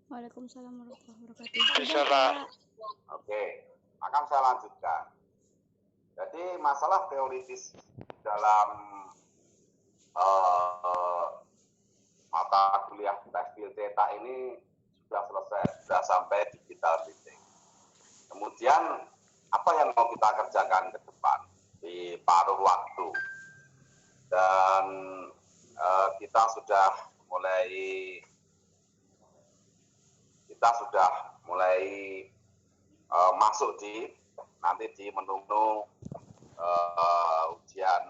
Waalaikumsalam warahmatullahi wabarakatuh. Bisa, Pak. Oke, akan saya lanjutkan. Jadi masalah teoritis dalam mata kuliah tekstil cetak ini sudah selesai, sudah sampai digital printing. Kemudian apa yang mau kita kerjakan ke depan di paruh waktu? Dan kita sudah mulai masuk di nanti di menu ujian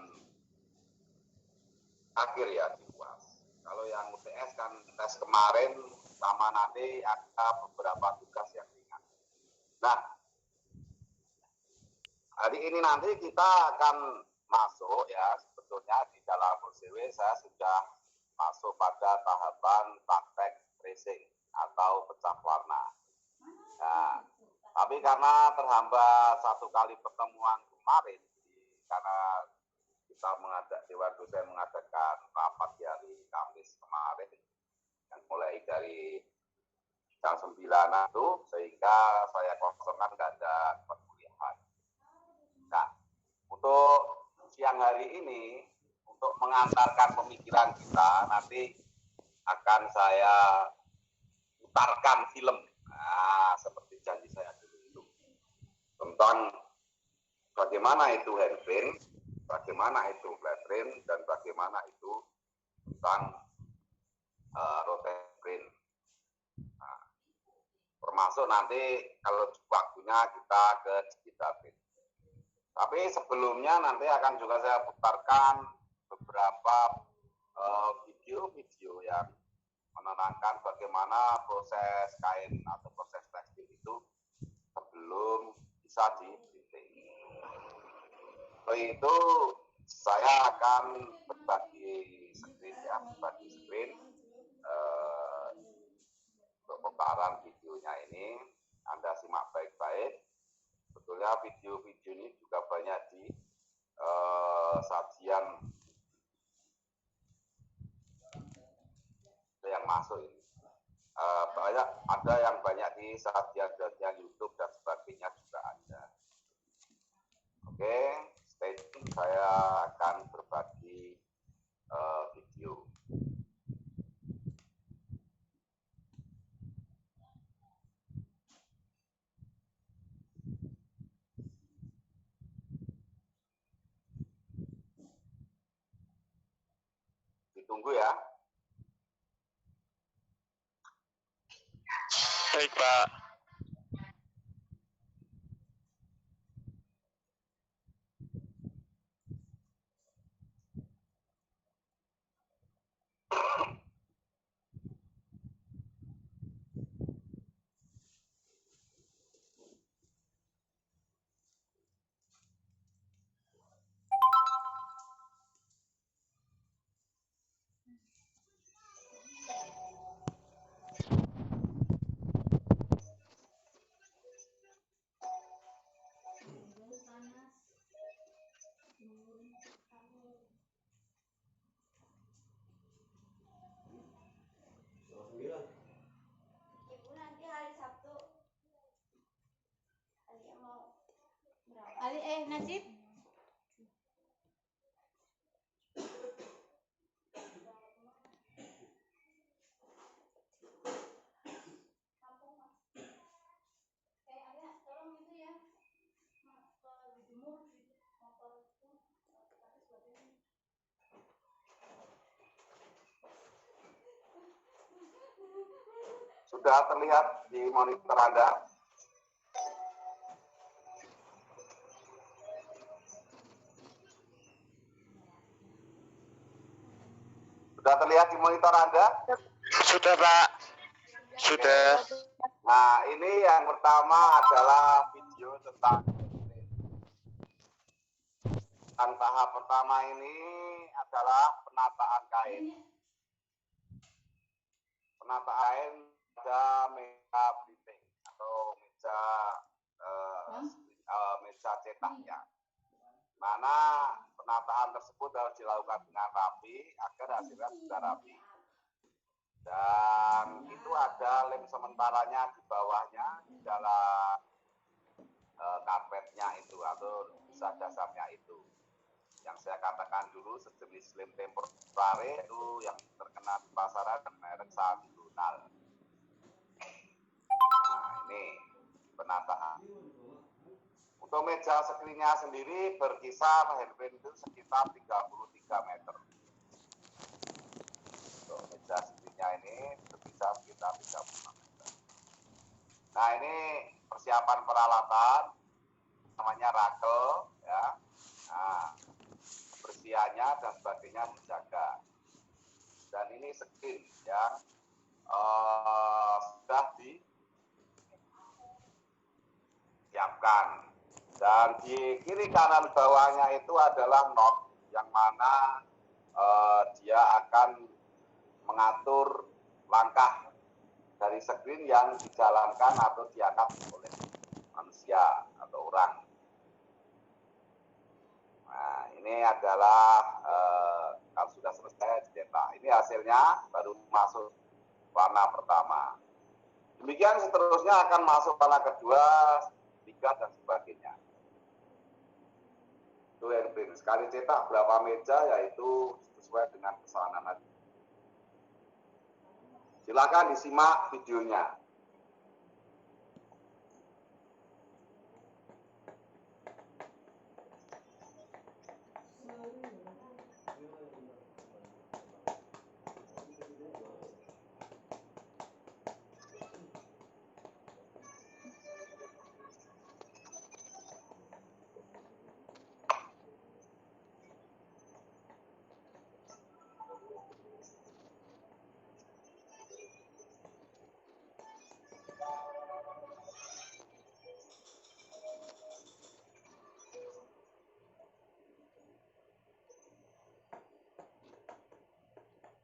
akhir ya di UAS. Kalau yang UTS kan tes kemarin sama nanti ada beberapa tugas yang ringan. Nah, hari ini nanti kita akan masuk ya, sebetulnya di dalam OCW saya sudah masuk pada tahapan praktek tracing atau pecah warna. Nah, tapi karena terhambat satu kali pertemuan kemarin, karena kita Dewan Dosen mengadakan rapat di hari Kamis kemarin, yang mulai dari jam 9 itu, sehingga saya kosongkan nggak ada perkuliahan. Nah, untuk siang hari ini, untuk mengantarkan pemikiran kita, nanti akan saya putarkan film. Nah, seperti janji saya dulu itu. Tentang bagaimana itu handprint, bagaimana itu flat print, dan bagaimana itu tentang rotate print. Nah, termasuk nanti kalau waktunya kita ke digital print. Tapi sebelumnya nanti akan juga saya putarkan beberapa video-video yang menerangkan bagaimana proses kain atau proses tekstil itu sebelum bisa di-printing. Setelah itu saya akan berbagi screen untuk putaran videonya ini. Anda simak baik-baik. Sebetulnya video-video ini juga banyak di sajian yang masuk ini. Ada yang banyak di sajian YouTube dan sebagainya juga ada. Oke, stay tune, saya akan berbagi video. Ditunggu ya. Baik, Pak. Najib. Sudah terlihat di monitor Anda? Sudah terlihat di monitor Anda? Sudah, Pak. Sudah. Nah, ini yang pertama adalah video tentang tahap pertama ini adalah penataan kain. Penataan kain pada meja printing atau meja cetaknya. Mana penataan tersebut harus dilakukan dengan rapi agar hasilnya sudah rapi. Dan itu ada lem sementaranya di bawahnya, di dalam karpetnya itu atau busa dasarnya itu. Yang saya katakan dulu sejenis lem temporary itu yang terkenal di pasaran merek Sandunal. Nah, ini penataan. Untuk meja screen-nya sendiri berkisar handprint itu sekitar 33 meter. Untuk meja screen-nya ini berkisar sekitar 35 meter. Nah, ini persiapan peralatan namanya rakel ya. Nah, kebersihannya dan sebagainya dijaga. Dan ini screen yang sudah disiapkan. Dan di kiri kanan bawahnya itu adalah not yang mana dia akan mengatur langkah dari screen yang dijalankan atau diangkat oleh manusia atau orang. Nah, ini adalah kalau sudah selesai dicetak. Ini hasilnya baru masuk warna pertama. Demikian seterusnya akan masuk warna kedua, tiga dan sebagainya. Itu handprint. Sekali cetak berapa meja yaitu sesuai dengan pesanan nanti. Silakan disimak videonya.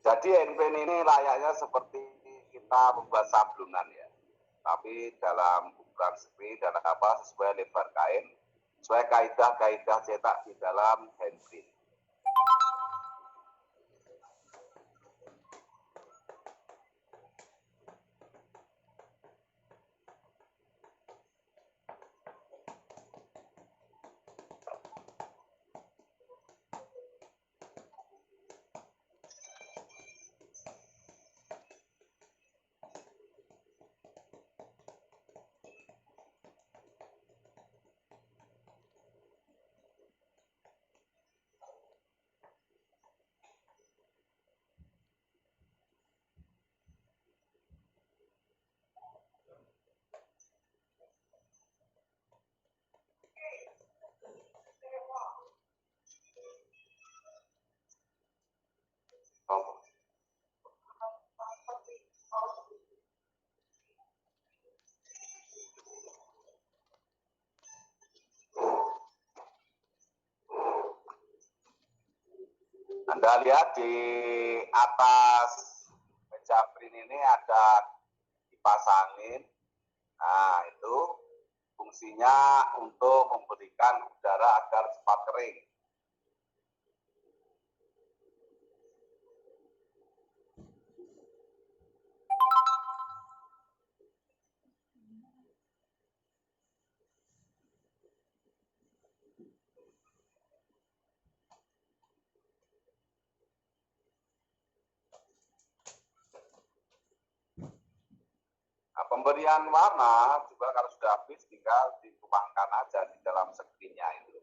Jadi handprint ini layaknya seperti kita membuat sablonan ya. Tapi dalam ukuran screen dan apa sesuai lebar kain, sesuai kaidah-kaidah cetak di dalam handprint. Oh. Anda lihat di atas meja print ini ada kipas angin. Nah, itu fungsinya untuk memberikan udara agar cepat kering. Nah, pemberian warna juga kalau sudah habis tinggal dituangkan aja di dalam screen-nya itu.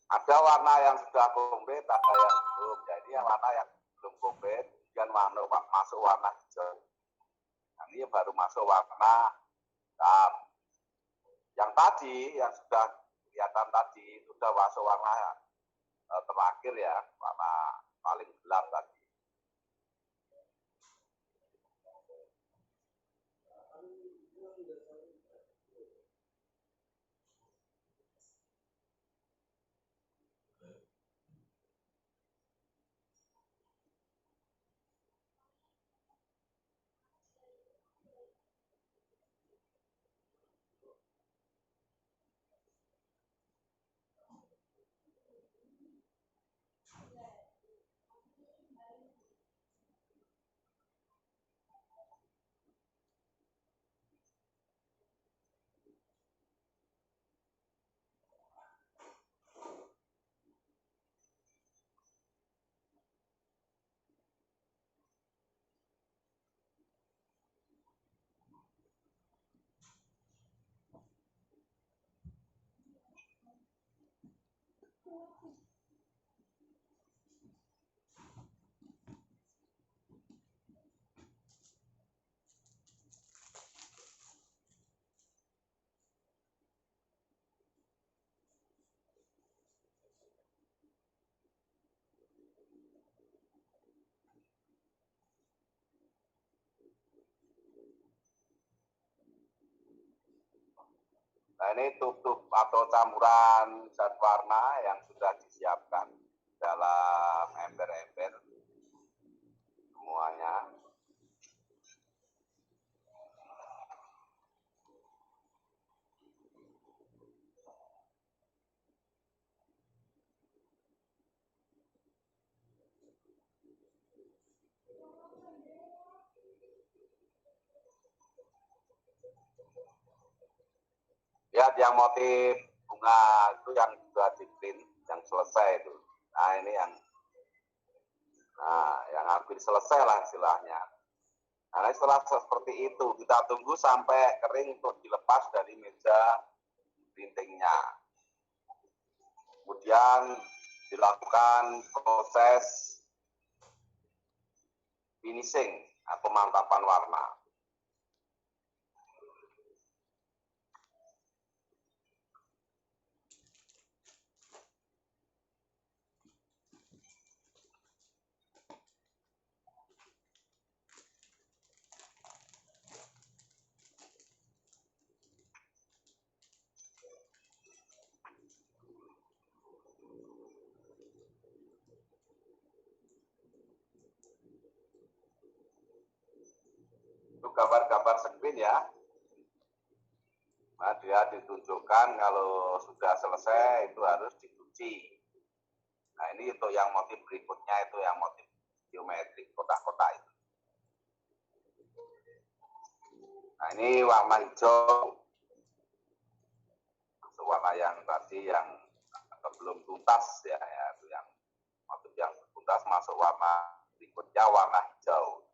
Ada warna yang sudah komplit, ada yang belum. Jadi yang warna yang belum komplit, kemudian masuk warna hijau. Nah, ini baru masuk warna hitam. Yang tadi, yang sudah kelihatan tadi, itu sudah masuk warna terakhir ya, warna paling gelap tadi. Nah, ini tub-tub atau campuran zat warna yang sudah disiapkan dalam ember-ember semuanya. Lihat yang motif bunga itu yang sudah di print, yang selesai itu. Nah, ini yang hampir selesai lah istilahnya. Nah, setelah seperti itu, kita tunggu sampai kering untuk dilepas dari meja printingnya. Kemudian dilakukan proses finishing atau pemantapan warna. Itu gambar-gambar screen ya. Nah, dia ditunjukkan kalau sudah selesai itu harus dicuci. Nah, ini untuk yang motif berikutnya itu yang motif geometrik kotak-kotak itu. Nah, ini warna hijau. Masuk warna yang tadi yang belum tuntas ya, itu yang motif yang tuntas masuk warna berikutnya warna hijau.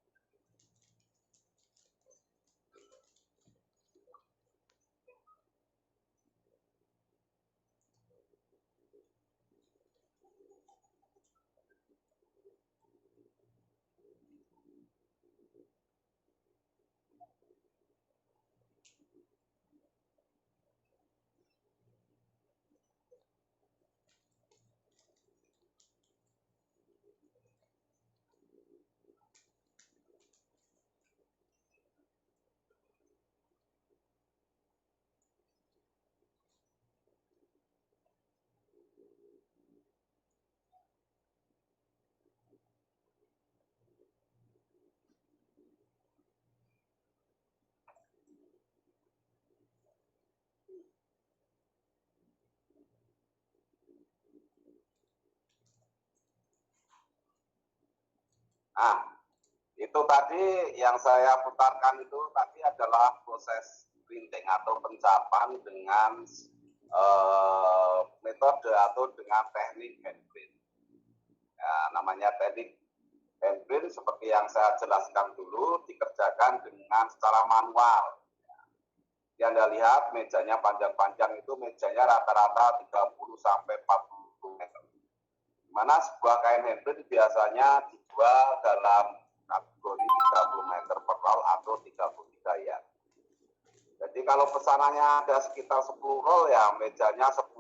Nah, itu tadi yang saya putarkan itu tadi adalah proses printing atau pencapan dengan metode atau dengan teknik handprint. Ya, namanya teknik handprint seperti yang saya jelaskan dulu dikerjakan dengan secara manual. Yang Anda lihat mejanya panjang-panjang itu mejanya rata-rata 30 sampai 40 Mana sebuah kain handprint biasanya dijual dalam kategori 30 meter per roll atau 33 yard. Jadi kalau pesanannya ada sekitar 10 roll ya mejanya 10,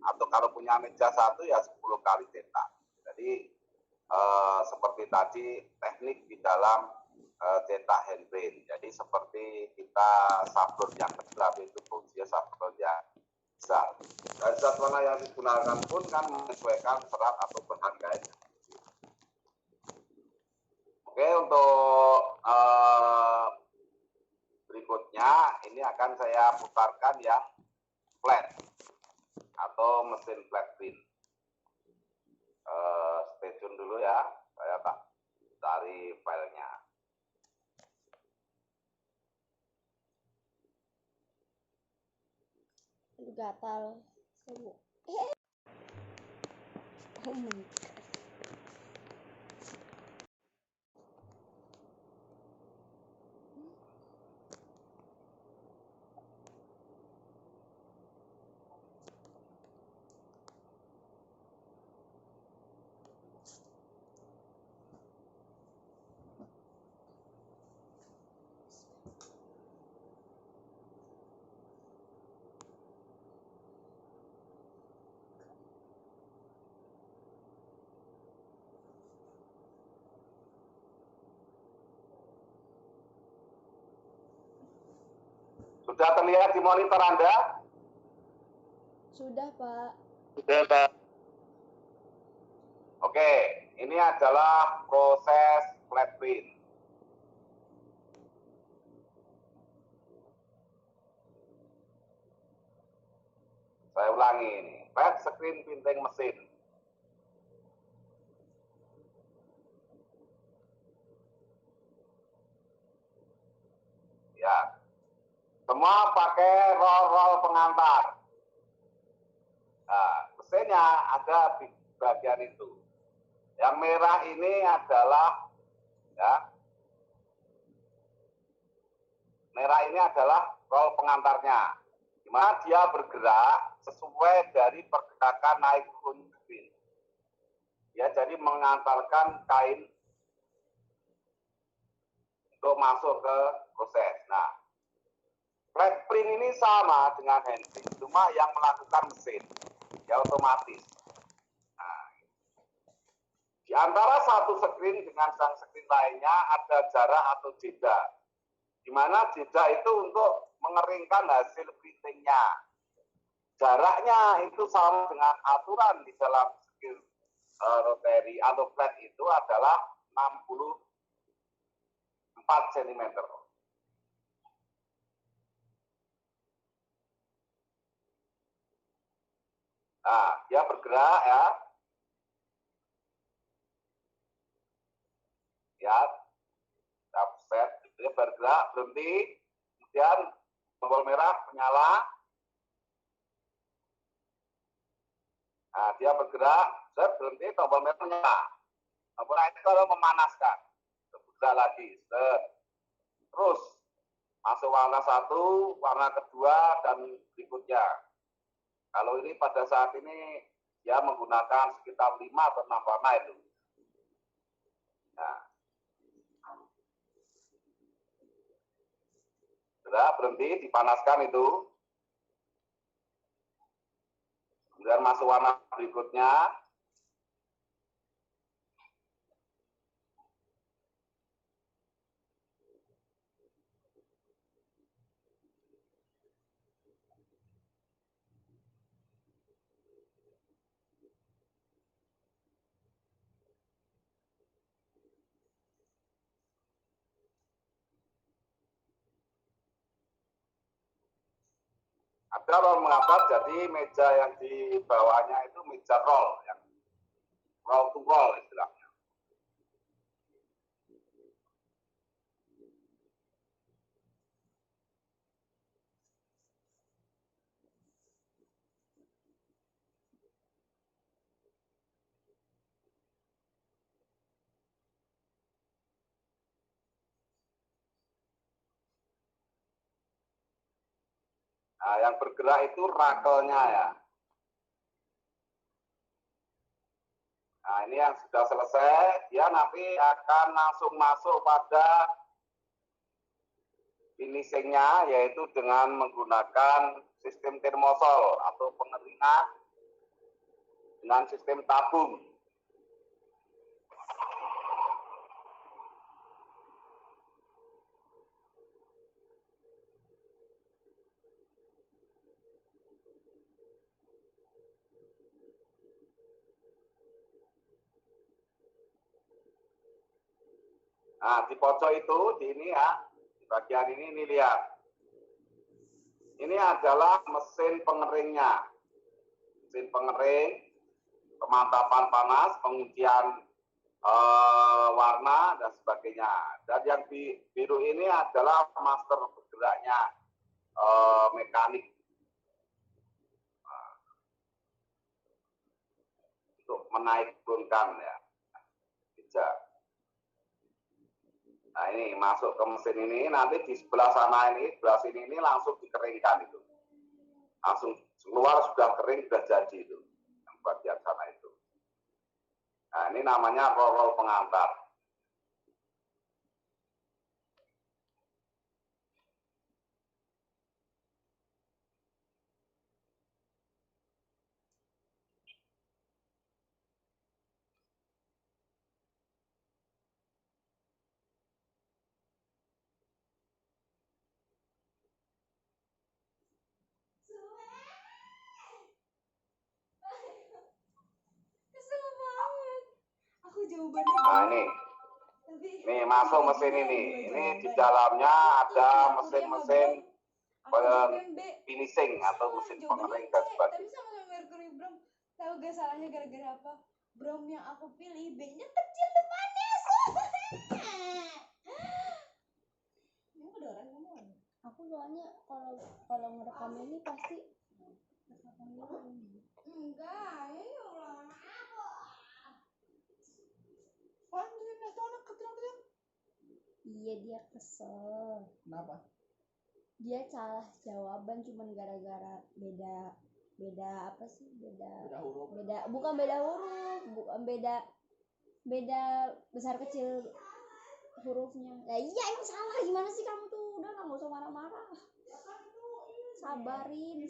atau kalau punya meja 1 ya 10 kali cetak. Jadi seperti tadi teknik di dalam cetak handprint. Jadi seperti kita sablon yang kecil itu fungsinya sablon yang besar. Dan zat warna yang digunakan pun kan menyesuaikan serat atau bahan kain. Oke, untuk berikutnya ini akan saya putarkan yang flat atau mesin flat print. Stay tune dulu ya, saya tak cari filenya. Gatal. Oh my God. Sudah terlihat di monitor Anda? Sudah, Pak. Sudah, Pak. Oke, ini adalah proses flat print. Saya ulangi ini, flat screen printing mesin. Ya, semua pakai roll-roll pengantar. Nah, mesinnya ada di bagian itu. Yang merah ini adalah ya, merah ini adalah roll pengantarnya, di mana dia bergerak sesuai dari pergerakan naik turun screen. Ya, jadi mengantarkan kain untuk masuk ke proses. Nah, flat print ini sama dengan hand print, cuma yang melakukan mesin, ya otomatis. Nah, di antara satu screen dengan sang screen lainnya ada jarak atau jeda, di mana jeda itu untuk mengeringkan hasil printingnya. Jaraknya itu sama dengan aturan di dalam skill rotary atau flat itu adalah 64 cm. Nah, dia bergerak ya. Ya, set, dia bergerak, berhenti, kemudian tombol merah menyala. Nah, dia bergerak, set, berhenti, tombol merah menyala. Tombol merah itu kalau memanaskan, bergerak lagi, set. Terus masuk warna satu, warna kedua, dan berikutnya. Kalau ini pada saat ini dia menggunakan sekitar 5 atau 6 warna itu. Nah, sudah berhenti, dipanaskan itu. Kemudian masuk warna berikutnya. Ada roll mengapat, jadi meja yang di bawahnya itu meja roll, yang roll to roll istilahnya. Nah, yang bergerak itu rakelnya ya. Nah, ini yang sudah selesai, dia nanti akan langsung masuk pada finishingnya, yaitu dengan menggunakan sistem termosol atau pengeringan dengan sistem tabung. Nah, di pojok itu, di ini ya, di bagian ini lihat. Ini adalah mesin pengeringnya. Mesin pengering, pemantapan panas, pengujian warna, dan sebagainya. Dan yang biru ini adalah master bergeraknya mekanik. Nah, untuk menaik turunkan ya. Bisa. Nah, ini masuk ke mesin ini, nanti di sebelah sana ini, sebelah sini ini langsung dikeringkan itu. Langsung keluar sudah kering, sudah jadi itu. Yang bagian sana itu. Nah, ini namanya roll pengantar. Kesel banget. Aku jawabannya. Nah, ini masuk mesin ini. Ini di dalamnya ada mesin-mesin finishing atau mesin pengering dan sebagainya. Tapi sama Mercury Brom, tahu gak salahnya gara-gara apa? Brom yang aku pilih B-nya kecil depannya. Ini ada orang ngomong. Aku soalnya kalau ngerekam ini pasti enggak, ini orang aku. Iya, dia kesel. Kenapa? Dia salah jawaban cuman gara-gara beda apa sih? Beda huruf. Bukan beda huruf, bukan beda besar kecil hurufnya. Ya iya, itu salah. Gimana sih kamu tuh? Udah nggak usah marah-marah. Sabarin.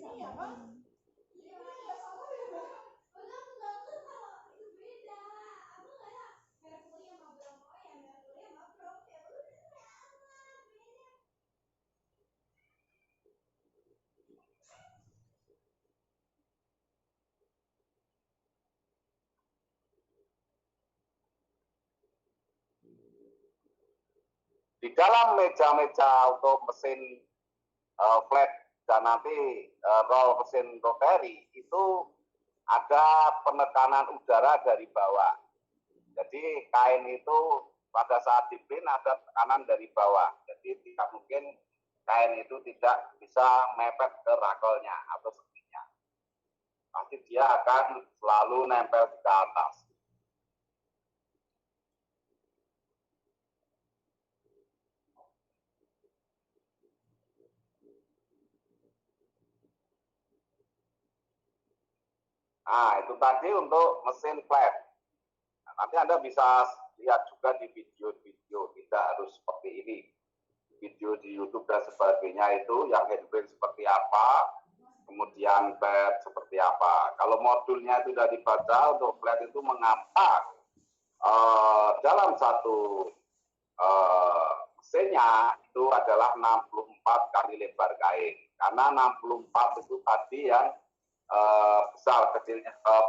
Di dalam meja-meja untuk mesin flat dan nanti roll mesin rotary itu ada penekanan udara dari bawah. Jadi kain itu pada saat dipin ada tekanan dari bawah. Jadi tidak mungkin kain itu tidak bisa mepet ke rakelnya atau sepertinya. Pasti dia akan selalu nempel ke atas. Nah, itu tadi untuk mesin flat. Nah, nanti Anda bisa lihat juga di video-video, tidak harus seperti ini. Video di YouTube dan sebagainya itu yang handbrake seperti apa, kemudian flat seperti apa. Kalau modulnya itu sudah dibaca, untuk flat itu mengapa dalam satu mesinnya itu adalah 64 kali lebar kain. Karena 64 itu tadi yang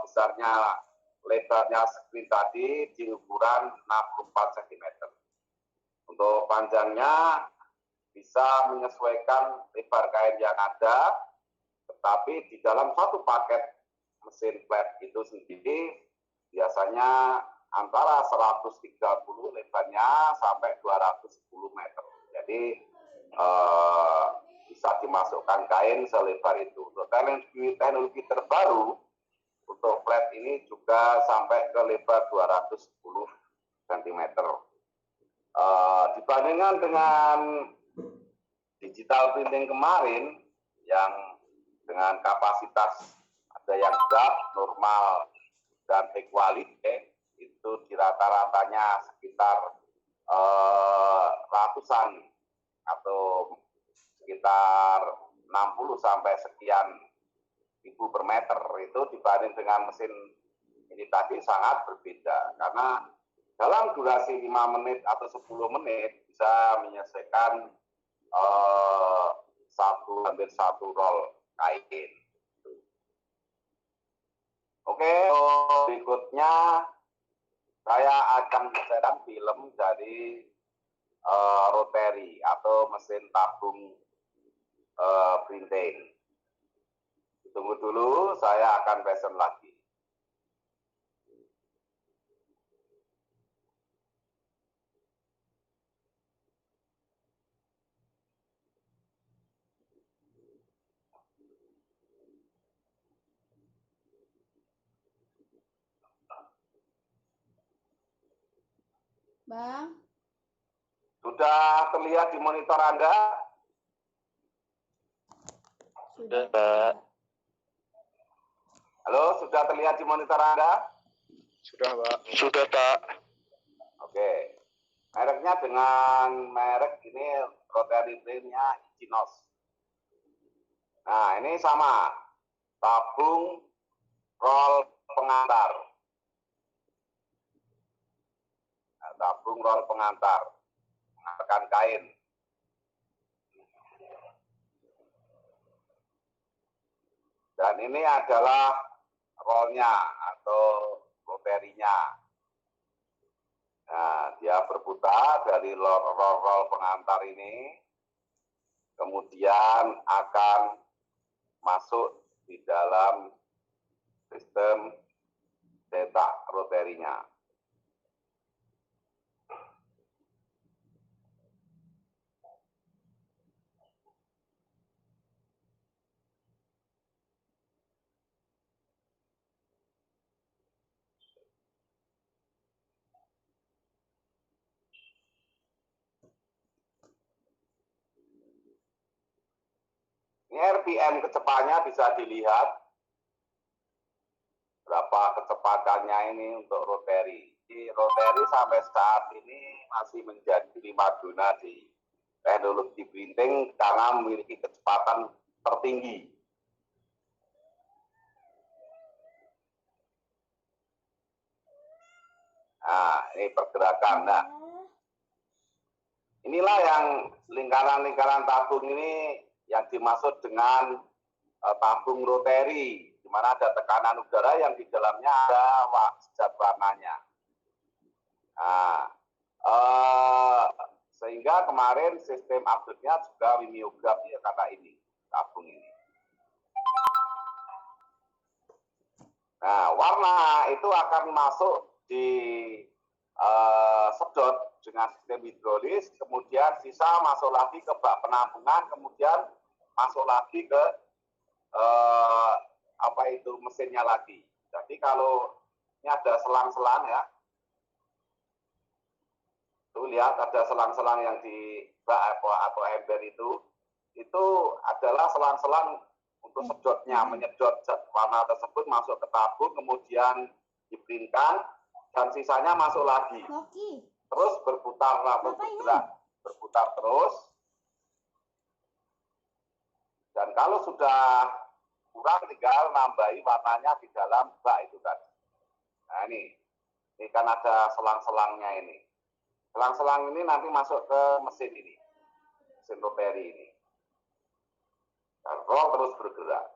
besarnya lebarnya screen tadi di ukuran 64 cm. Untuk panjangnya bisa menyesuaikan lebar kain yang ada, tetapi di dalam satu paket mesin flat itu sendiri biasanya antara 130 lebarnya sampai 210 meter. Jadi bisa dimasukkan kain selebar itu. Untuk teknologi terbaru untuk flat ini juga sampai ke lebar 210 cm. Dibandingkan dengan digital printing kemarin yang dengan kapasitas ada yang berat, normal, dan high quality, itu di rata-ratanya sekitar ratusan atau sekitar 60 sampai sekian ribu per meter, itu dibanding dengan mesin ini tadi sangat berbeda, karena dalam durasi 5 menit atau 10 menit bisa menyelesaikan hampir satu roll kain. Oke, berikutnya saya akan menceritakan film dari rotary atau mesin tabung printing. Tunggu dulu, saya akan present lagi. Bang. Sudah terlihat di monitor Anda? Sudah, Pak. Halo, sudah terlihat di monitor Anda? Sudah, Pak. Sudah, Pak. Oke. Mereknya dengan merek ini rotary printnya Ichinos. Nah, ini sama. Tabung roll pengantar. Nah, tabung roll pengantar. Mengantarkan kain. Dan ini adalah rollnya atau rotary-nya. Nah, dia berputar dari roll pengantar ini, kemudian akan masuk di dalam sistem cetak rotary-nya. Ini RPM kecepatannya bisa dilihat berapa kecepatannya ini untuk rotary. Di rotary sampai saat ini masih menjadi primadona di teknologi printing karena memiliki kecepatan tertinggi. Nah, ini pergerakan. Nah, inilah yang lingkaran-lingkaran tabung ini yang dimaksud dengan tabung rotary, di mana ada tekanan udara yang di dalamnya ada zat warnanya. Nah, sehingga kemarin sistem update-nya juga mimeograph ya kata ini, tabung ini. Nah, warna itu akan masuk di sedot dengan sistem hidrolis, kemudian sisa masuk lagi ke bak penampungan, kemudian masuk lagi ke mesinnya lagi. Jadi kalau ini ada selang-selang ya, tuh lihat ada selang-selang yang di bak atau ember itu adalah selang-selang untuk sedotnya, menyedot warna tersebut masuk ke tabung, kemudian diprinkan, dan sisanya masuk lagi. Terus berputar atau bergerak, berputar terus. Dan kalau sudah kurang, tinggal nambahi warnanya di dalam bak itu kan. Nah ini kan ada selang-selangnya ini. Selang-selang ini nanti masuk ke mesin ini, mesin rotary ini. Dan roll terus bergerak.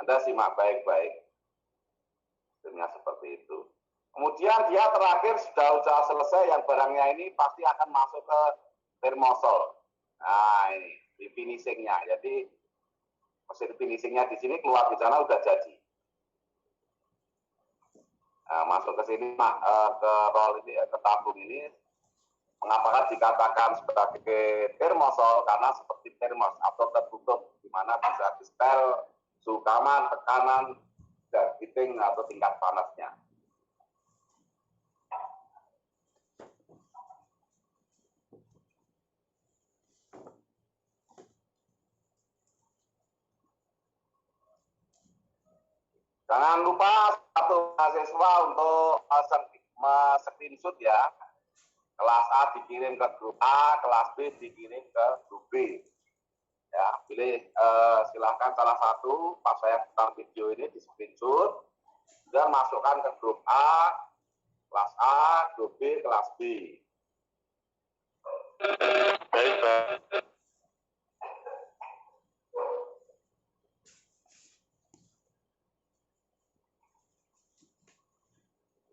Anda simak baik-baik. Sistemnya seperti itu. Kemudian dia terakhir sudah selesai, yang barangnya ini pasti akan masuk ke thermosol. Nah ini di finishingnya. Jadi mesin finishingnya di sini, keluar di sana udah jadi. Nah, masuk ke sini ke roll ini, ke tabung ini. Mengapa dikatakan sebagai thermosol? Karena seperti termos atau tertutup, di mana bisa di-setel suhu kamar, tekanan, dan heating atau tingkat panasnya. Jangan lupa satu mahasiswa untuk screenshot ya. Kelas A dikirim ke grup A, kelas B dikirim ke grup B. Ya, pilih silahkan salah satu pas saya putar video ini di screenshot dan masukkan ke grup A, kelas A, grup B, kelas B. Baik, Pak.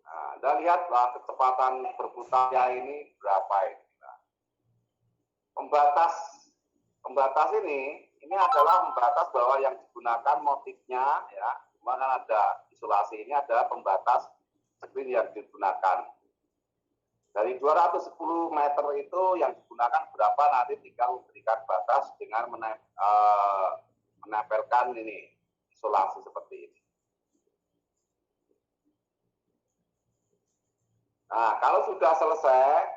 Nah, Anda lihatlah kecepatan berputarnya ini berapa ini. Nah, pembatas ini adalah pembatas bahwa yang digunakan motifnya ya, cuma kan ada isolasi ini ada pembatas screen yang digunakan. Dari 210 meter itu yang digunakan berapa nanti tinggal memberikan batas dengan menempelkan ini isolasi seperti ini. Nah, kalau sudah selesai,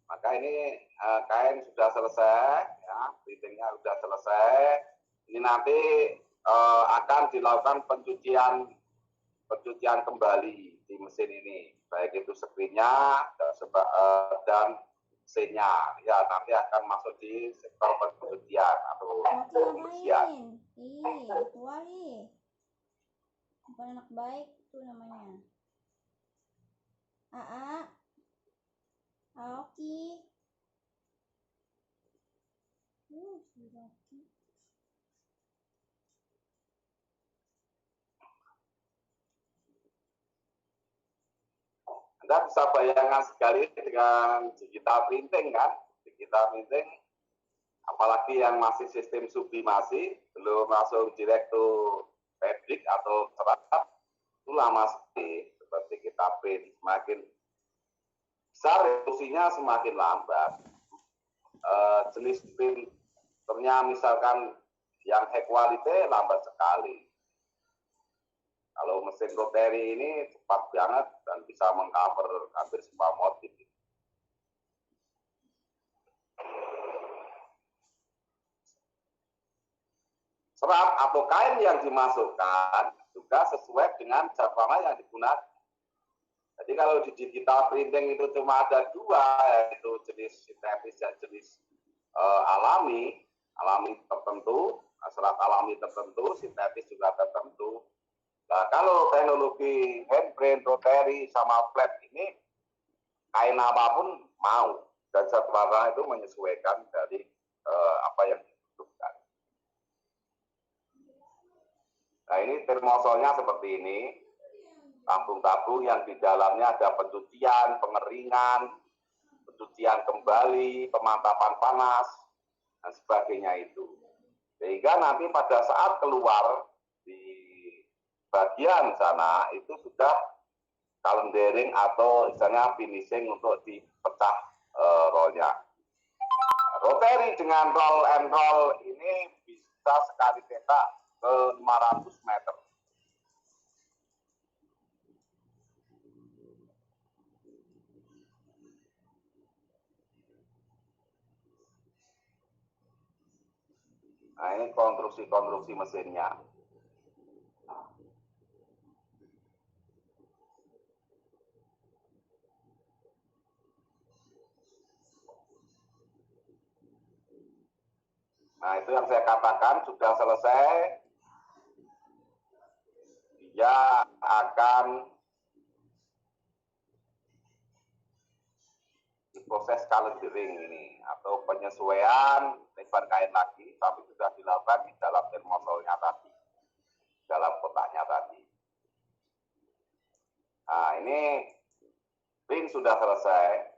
maka ini kain sudah selesai, ya, printingnya sudah selesai. Ini nanti akan dilakukan pencucian kembali di mesin ini, baik itu screen-nya dan mesinnya. Ya, nanti akan masuk di sektor pencucian atau pembersihan. Wali. Bukan anak baik itu namanya. Oki. Anda bisa bayangkan sekali dengan digital printing kan, digital printing, apalagi yang masih sistem sublimasi, belum langsung direct to fabric atau serat, itu lama sekali. Seperti kita print, semakin besar resolusinya semakin lambat. Jenis printernya misalkan yang high quality lambat sekali. Kalau mesin rotary ini cepat banget dan bisa mengcover hampir semua motif. Serat atau kain yang dimasukkan juga sesuai dengan jadwal yang digunakan. Jadi kalau di digital printing itu cuma ada dua, yaitu jenis sintetis dan jenis alami tertentu, serat alami tertentu, sintetis juga tertentu. Nah, kalau teknologi handprint, rotary, sama flat ini, kain apapun mau. Dan zat warna itu menyesuaikan dari apa yang dibutuhkan. Nah, ini termosolnya seperti ini. Tabung-tabung yang di dalamnya ada pencucian, pengeringan, pencucian kembali, pemantapan panas, dan sebagainya itu. Sehingga nanti pada saat keluar di bagian sana itu sudah calendering atau misalnya finishing untuk dipecah rollnya. Rotary dengan roll and roll ini bisa sekali cetak ke 500 meter. Nah, ini konstruksi mesinnya. Nah, itu yang saya katakan sudah selesai. Dia akan diproses calendering ini atau penyesuaian lebar kain lagi, tapi sudah dilakukan di dalam termosolnya tadi, dalam kotaknya tadi. Nah, ini print sudah selesai.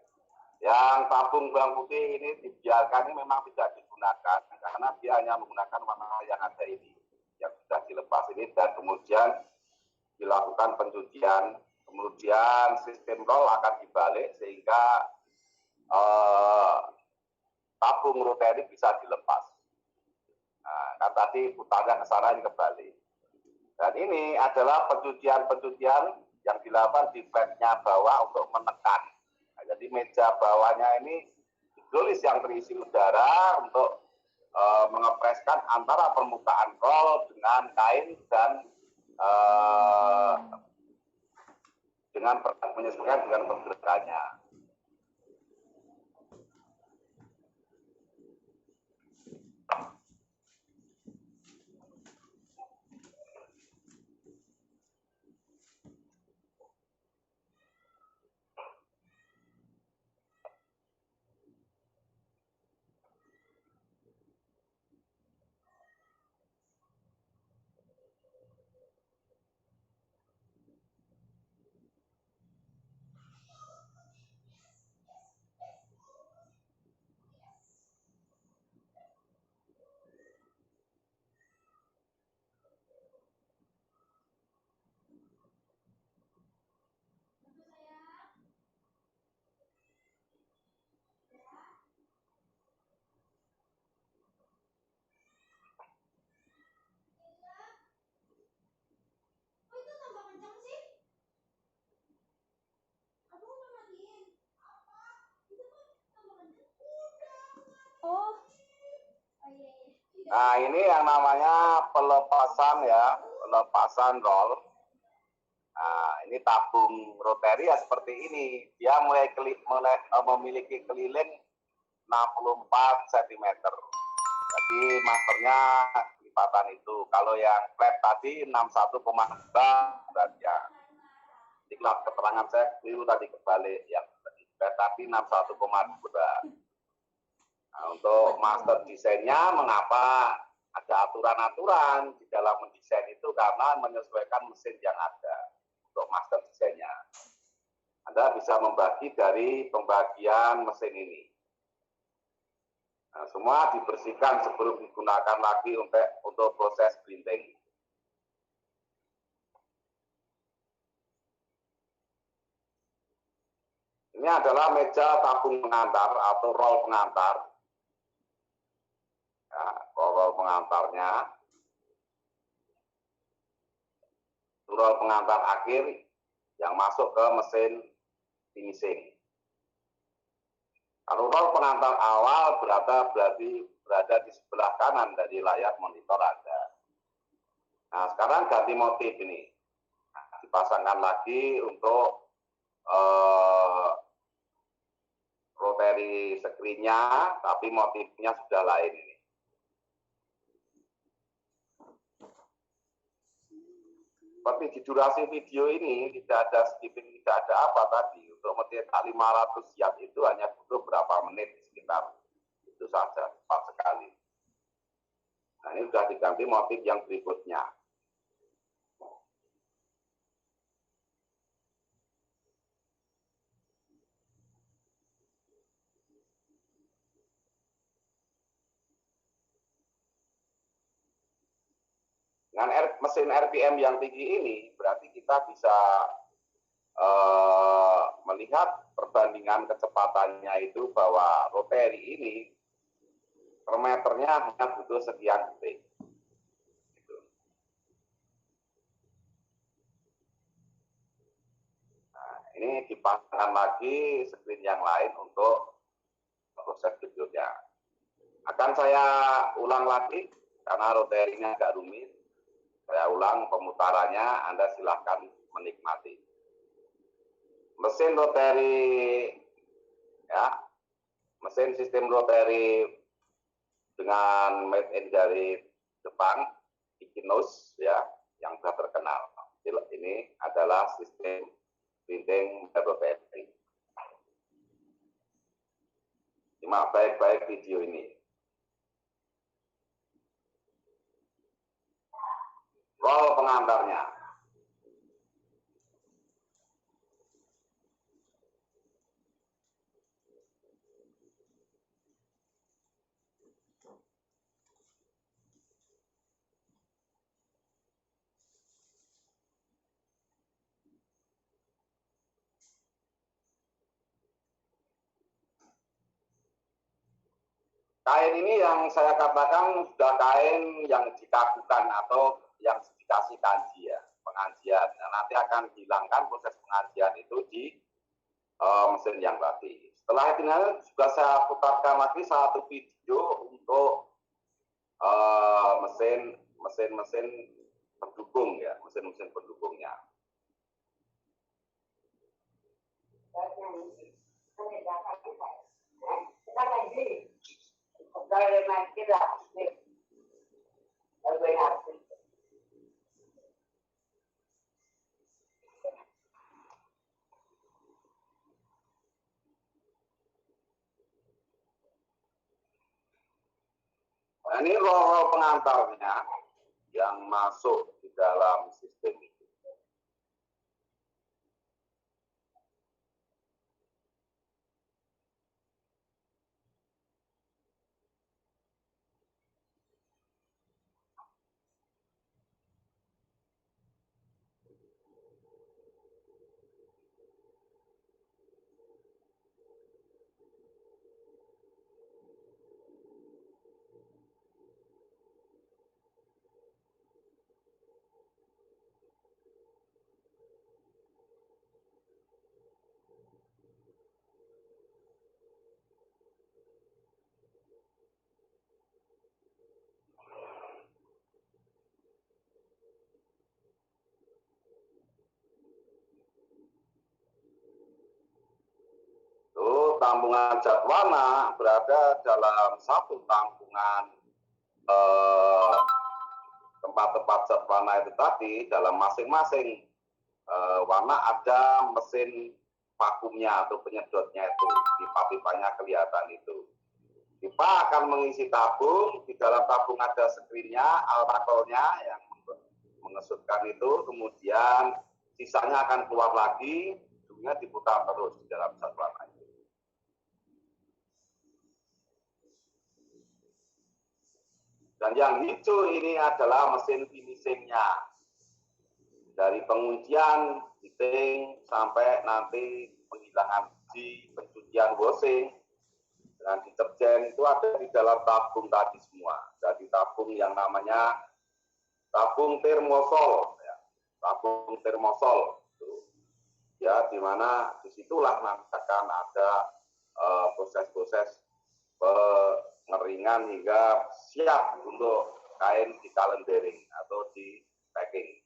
Yang tabung bawang putih ini dibiarkan ini memang tidak digunakan karena dia hanya menggunakan warna yang ada ini, yang sudah dilepas ini, dan kemudian dilakukan pencucian, kemudian sistem roll akan dibalik sehingga tabung rotary bisa dilepas. Nah, kan tadi putarnya ke sana kembali. Dan ini adalah pencucian yang dilakukan di flatnya bawah untuk menekan. Nah, jadi meja bawahnya ini hidrolis yang terisi udara untuk mengepreskan antara permukaan roll dengan kain dan eh, dengan menyesuaikan dengan pergerakannya. Oh. Nah, ini yang namanya pelepasan ya, pelepasan roll. Nah, ini tabung rotary ya seperti ini. Dia mulai memiliki keliling 64 cm. Jadi masternya lipatan itu. Kalau yang flat tadi 61,2 beratnya. Jadi keterangan saya keliru tadi kebalik. Yang flat tadi 61,2. Nah, untuk master desainnya, mengapa ada aturan-aturan di dalam mendesain itu karena menyesuaikan mesin yang ada untuk master desainnya. Anda bisa membagi dari pembagian mesin ini. Nah, semua dibersihkan sebelum digunakan lagi untuk proses printing. Ini adalah meja tabung pengantar atau roll pengantar. Ya, roll pengantarnya, roll pengantar akhir yang masuk ke mesin finishing. Kalau roll pengantar awal berarti berada di sebelah kanan dari layar monitor Anda. Nah, sekarang ganti motif ini. Nah, dipasangkan lagi untuk rotary screen-nya, tapi motifnya sudah lain ini. Seperti di durasi video ini tidak ada skipping, tidak ada apa tadi. Untuk mencetak 500 yard itu hanya butuh berapa menit, sekitar itu saja, cepat sekali. Nah, ini sudah diganti motif yang berikutnya. Dengan mesin RPM yang tinggi ini, berarti kita bisa melihat perbandingan kecepatannya itu bahwa rotary ini per meternya hanya butuh sekian detik. Gitu. Nah, ini dipasangkan lagi screen yang lain untuk proses berikutnya. Akan saya ulang lagi karena rotary-nya agak rumit. Saya ulang pemutarannya, Anda silahkan menikmati. Mesin rotary, ya, mesin sistem rotary dengan made in dari Jepang, Ikinos, ya, yang sudah terkenal. Ini adalah sistem printing rotary. Simak baik-baik video ini. Roll pengantarnya. Kain ini yang saya katakan sudah kain yang dikakukan atau yang dikasih kanji ya, pengajian. Nah, nanti akan dihilangkan proses pengajian itu di mesin yang tadi. Setelah itu juga saya putarkan lagi satu video untuk mesin pendukung ya, mesin-mesin pendukungnya. Nah, ini role pengantarnya yang masuk di dalam sistem itu. Tampungan zat warna berada dalam satu tampungan tempat-tempat zat warna itu tadi. Dalam masing-masing warna ada mesin vakumnya atau penyedotnya itu. Pipa-pipanya kelihatan itu. Pipa akan mengisi tabung, di dalam tabung ada skrinnya, alkoholnya yang mengesutkan itu, kemudian sisanya akan keluar lagi, ujungnya diputar terus di dalam zat warna itu. Dan yang hijau ini adalah mesin finishingnya. Dari penguncian, fitting, sampai nanti penghilangan biji, pencucian washing, dengan deterjen itu ada di dalam tabung tadi semua. Jadi tabung yang namanya tabung termosol. Ya. Tabung termosol. Ya, di mana disitulah nanti akan ada proses-proses pengeringan hingga siap untuk kain di calendering atau di packing.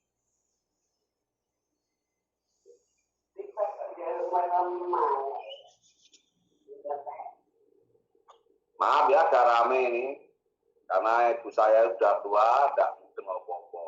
Maaf ya, agak rame ini karena ibu saya sudah tua, tidak mungkin apa-apa.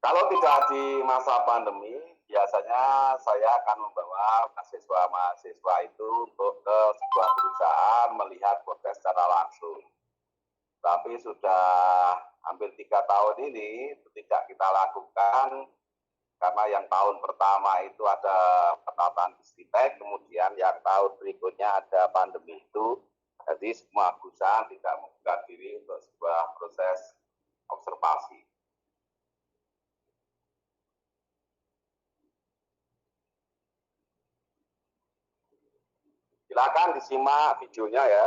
Kalau tidak di masa pandemi, biasanya saya akan membawa mahasiswa-mahasiswa itu untuk ke sebuah perusahaan melihat proses secara langsung. Tapi sudah hampir 3 tahun ini itu tidak kita lakukan karena yang tahun pertama itu ada penatapan distritek, kemudian yang tahun berikutnya ada pandemi itu. Jadi semua perusahaan tidak membuka diri untuk sebuah proses observasi. Silakan disimak videonya ya.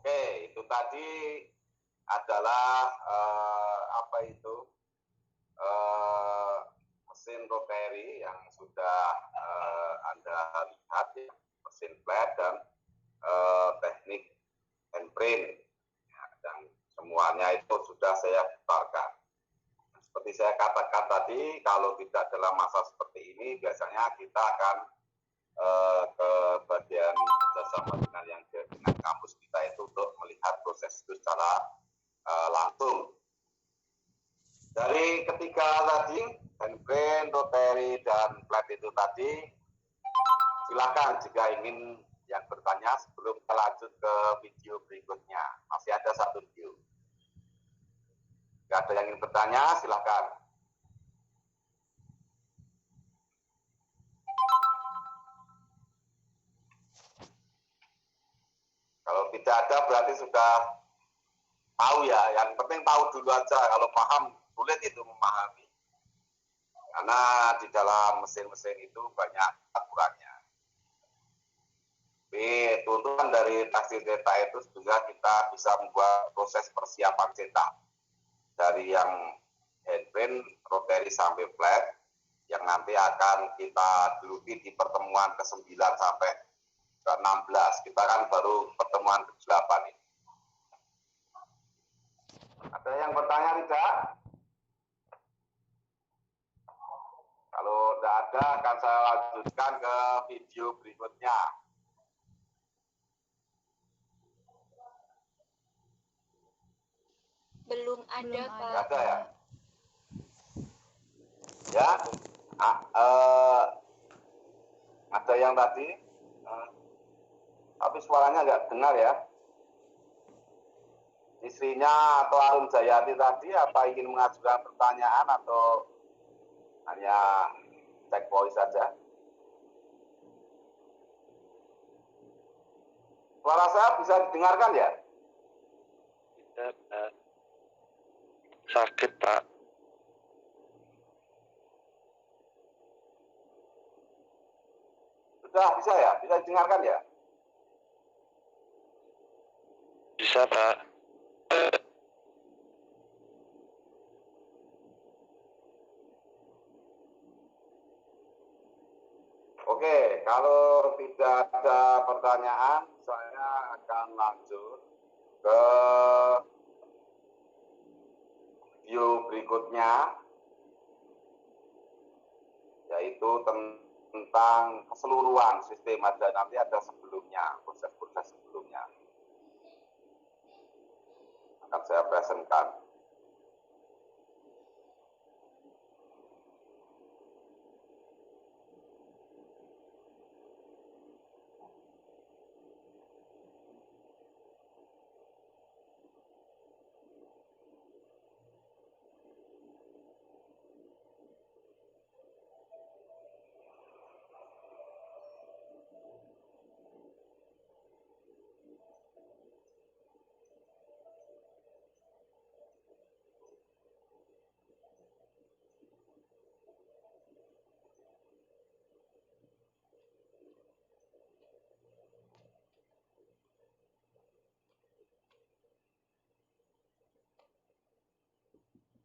Oke, itu tadi adalah mesin rotary yang sudah Anda lihat ya, mesin flat dan teknik handprint ya, dan semuanya itu sudah saya putarkan. Seperti saya katakan tadi, kalau tidak dalam masa seperti ini, biasanya kita akan ke bagian kerjasama dengan kampus kita itu untuk melihat proses itu secara langsung. Dari ketiga tadi, handprint, rotary, dan flat itu tadi, silakan jika ingin yang bertanya sebelum kita lanjut ke video berikutnya. Masih ada satu video. Jika ada yang ingin bertanya, silakan. Kalau tidak ada berarti sudah tahu ya. Yang penting tahu dulu aja. Kalau paham, sulit itu memahami. Karena di dalam mesin-mesin itu banyak aturannya. Tapi tuntutan dari taksi cetak itu juga kita bisa membuat proses persiapan cetak. Dari yang handprint, rotary sampai flat, yang nanti akan kita geluti di pertemuan ke-9 sampai ke-16. Kita kan baru pertemuan ke-8 ini. Ada yang bertanya tidak? Kalau tidak ada, akan saya lanjutkan ke video berikutnya. Belum ada, Pak. Tidak ada ya? Ya, ada yang tadi, tapi suaranya nggak dengar ya. Istrinya atau Arum Jayati tadi apa ingin mengajukan pertanyaan atau hanya cek voice saja? Suara saya bisa didengarkan ya? Tidak, Pak. Sakit, Pak. Sudah bisa ya? Bisa didengarkan ya? Bisa, Pak. Oke, kalau tidak ada pertanyaan, saya akan lanjut ke video berikutnya, yaitu tentang keseluruhan sistem. Ada nanti ada sebelumnya, proses-proses sebelumnya akan saya presentkan.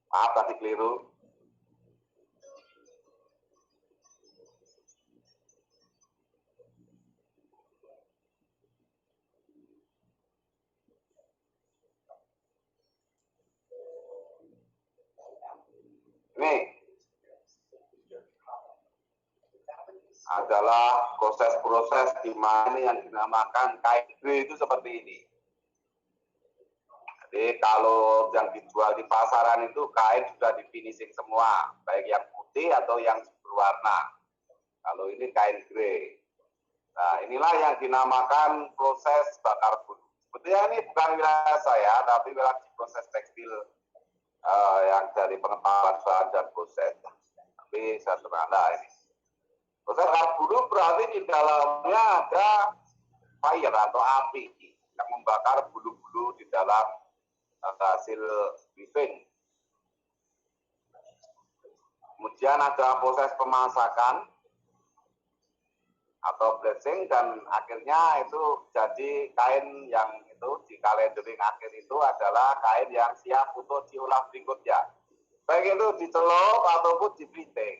Maaf tadi keliru. Ini adalah proses-proses di mana yang dinamakan KNG itu seperti ini. Jadi kalau yang dijual di pasaran itu kain sudah di finishing semua, baik yang putih atau yang berwarna. Kalau ini kain grey. Nah, inilah yang dinamakan proses bakar bulu. Sebetulnya ini bukan wilayah saya, tapi wilayah proses tekstil yang dari pengetahuan bahan dan proses. Tapi saya terangkan ini. Proses bakar bulu berarti di dalamnya ada fire atau api yang membakar bulu-bulu di dalam hasil weaving. Kemudian ada proses pemasakan atau bleaching dan akhirnya itu jadi kain yang itu di calendering akhir itu adalah kain yang siap untuk diolah berikutnya. Baik itu dicelup ataupun di bleaching.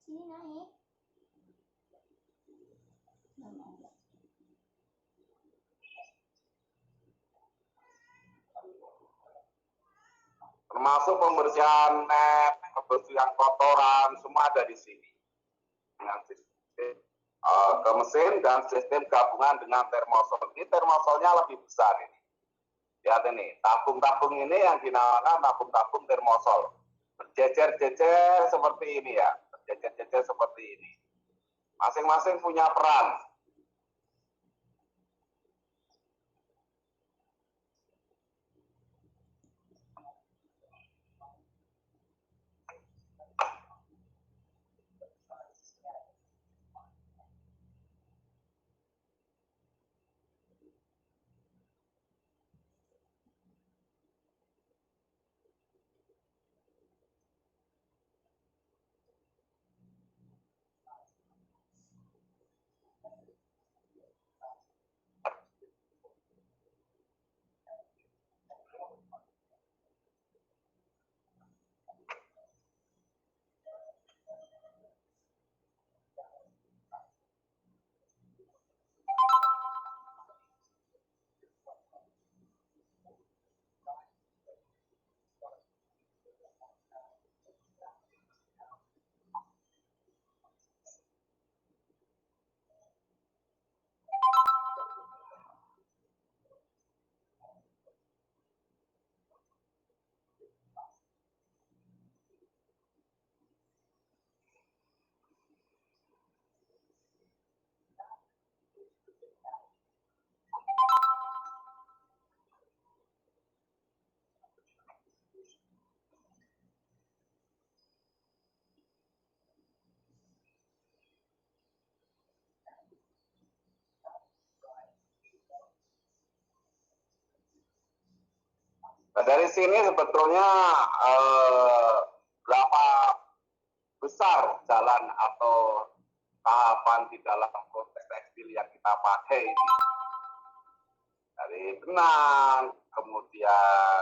Sini naik. Termasuk pembersihan net, pembersihan kotoran, semua ada di sini. Dengan sistem ke mesin dan sistem gabungan dengan termosol. Ini termosolnya lebih besar ini. Lihat ini, tabung-tabung ini yang dinamakan tabung-tabung termosol. Berjejer-jejer seperti ini ya, berjejer-jejer seperti ini. Masing-masing punya peran. Nah, dari sini sebetulnya berapa besar jalan atau tahapan di dalam proses tekstil yang kita pakai ini. Dari benang, kemudian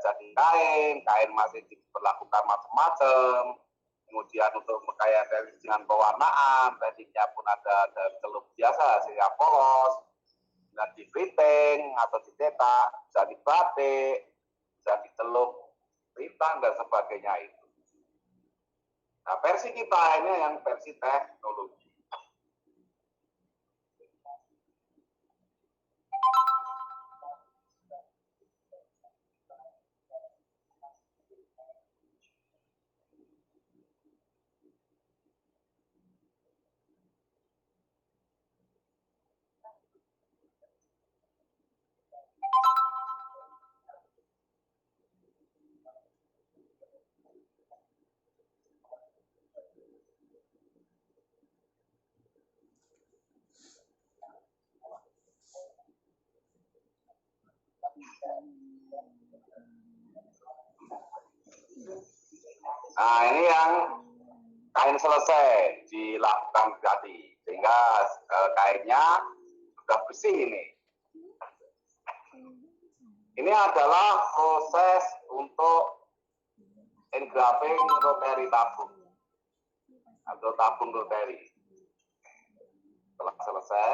jadi kain, kain masih diberlakukan macam-macam. Kemudian untuk mengkayai dengan pewarnaan, tekniknya pun ada dari celup biasa sehingga polos, dan dikeriting atau dicetak, bisa dibatik, bisa dicelup, rintang dan sebagainya itu. Nah, versi kita ini yang versi teknologi. Nah, ini yang kain selesai dilakukan tadi, sehingga kainnya sudah bersih ini. Ini adalah proses untuk engraving rotary tabung atau tabung rotary. Setelah selesai,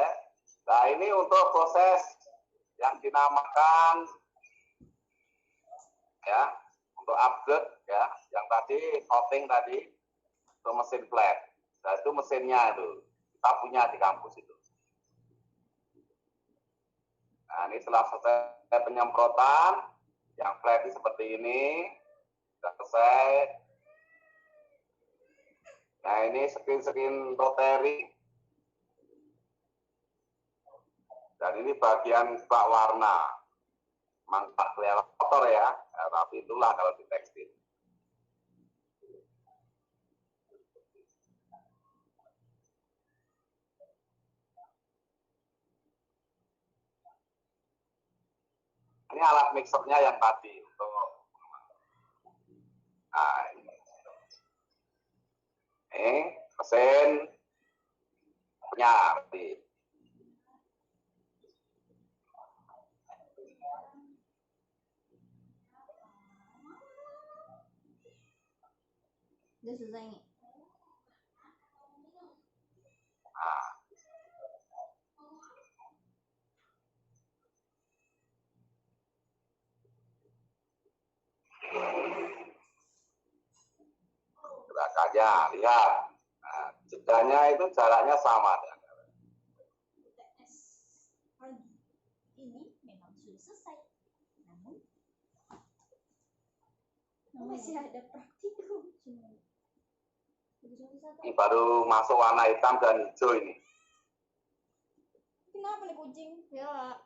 nah ini untuk proses yang dinamakan ya, untuk upgrade ya, yang tadi coating tadi untuk mesin flat. Nah itu mesinnya itu kita punya di kampus itu. Nah ini setelah selesai penyemprotan, yang flat seperti ini sudah selesai. Nah ini screen rotary. Dan ini bagian bak warna. Mantap kelihatan kotor ya, tapi itulah kalau di tekstil. Ini alat mixernya yang tadi untuk nah, ini mesin punya tadi. Udah selesai nih. Nah. Gerakannya lihat. Nah, jedanya itu jaraknya sama dengan UTS pagi ini memang sudah selesai. Namun masih ada praktikum. ini baru masuk warna hitam dan hijau ini. Kenapa nih kucing? Ya.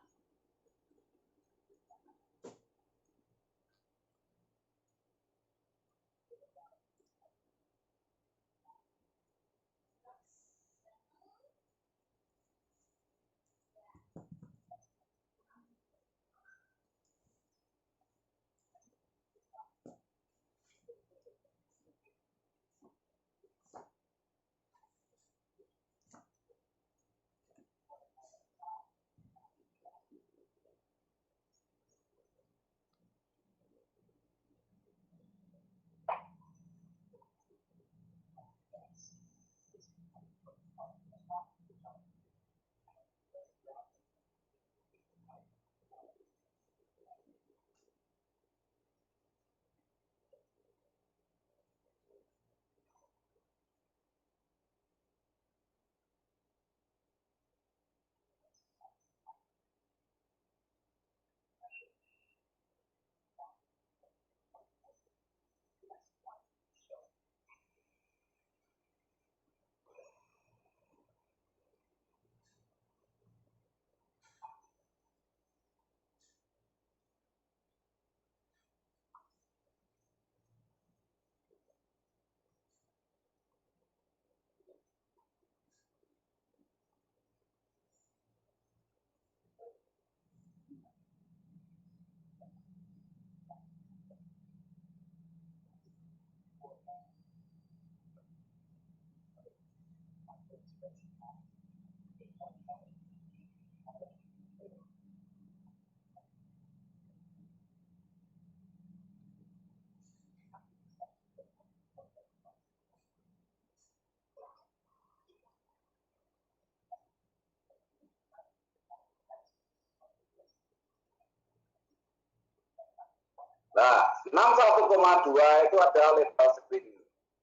Nah, 61,2 itu adalah lebar screen.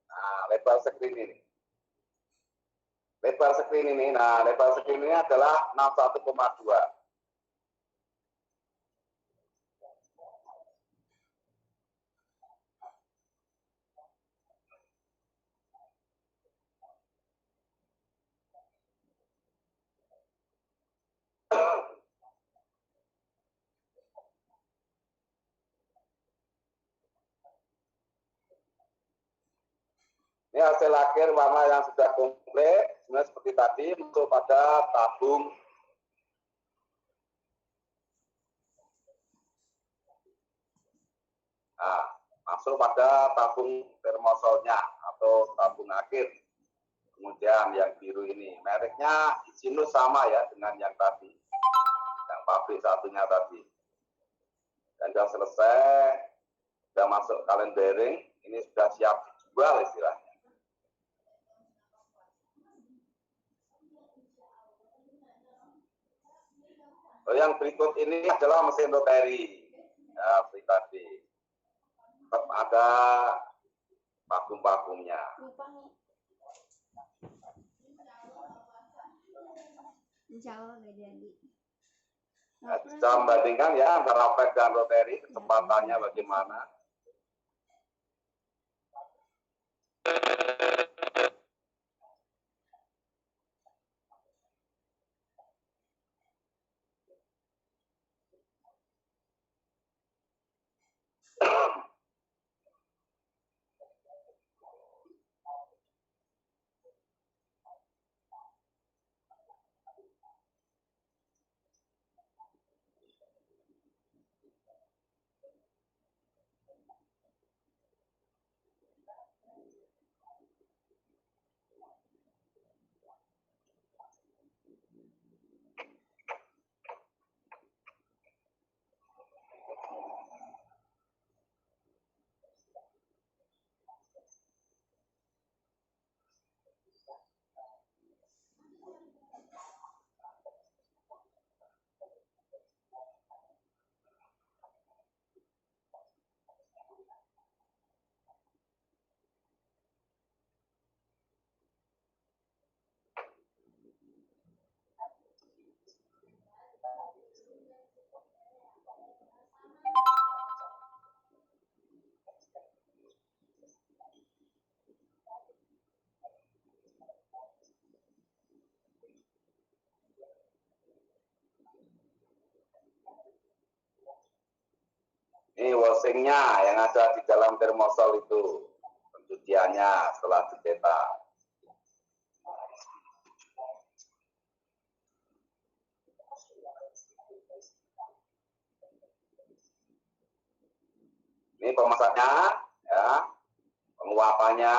Nah, lebar screen ini. Lebar screen ini, nah lebar screen ini adalah 61,2. Ini hasil akhir warna yang sudah komplit, sebenarnya seperti tadi, masuk pada tabung masuk pada tabung termosolnya atau tabung akhir. Kemudian yang biru ini, mereknya Isinus sama ya dengan yang tadi, yang pabrik satunya tadi. Dan sudah selesai, sudah masuk kalen bearing, ini sudah siap dijual istilahnya. Yang berikut ini adalah mesin rotary, ya seperti tadi. Tetap ada vakum-vakumnya. Insya Allah nggak jadi. Ya, bisa membandingkan ya antara PET dan rotary, kecepatannya bagaimana. Ini washingnya yang ada di dalam termosol itu, pencuciannya setelah dicetak. Ini pemasaknya, ya, penguapannya.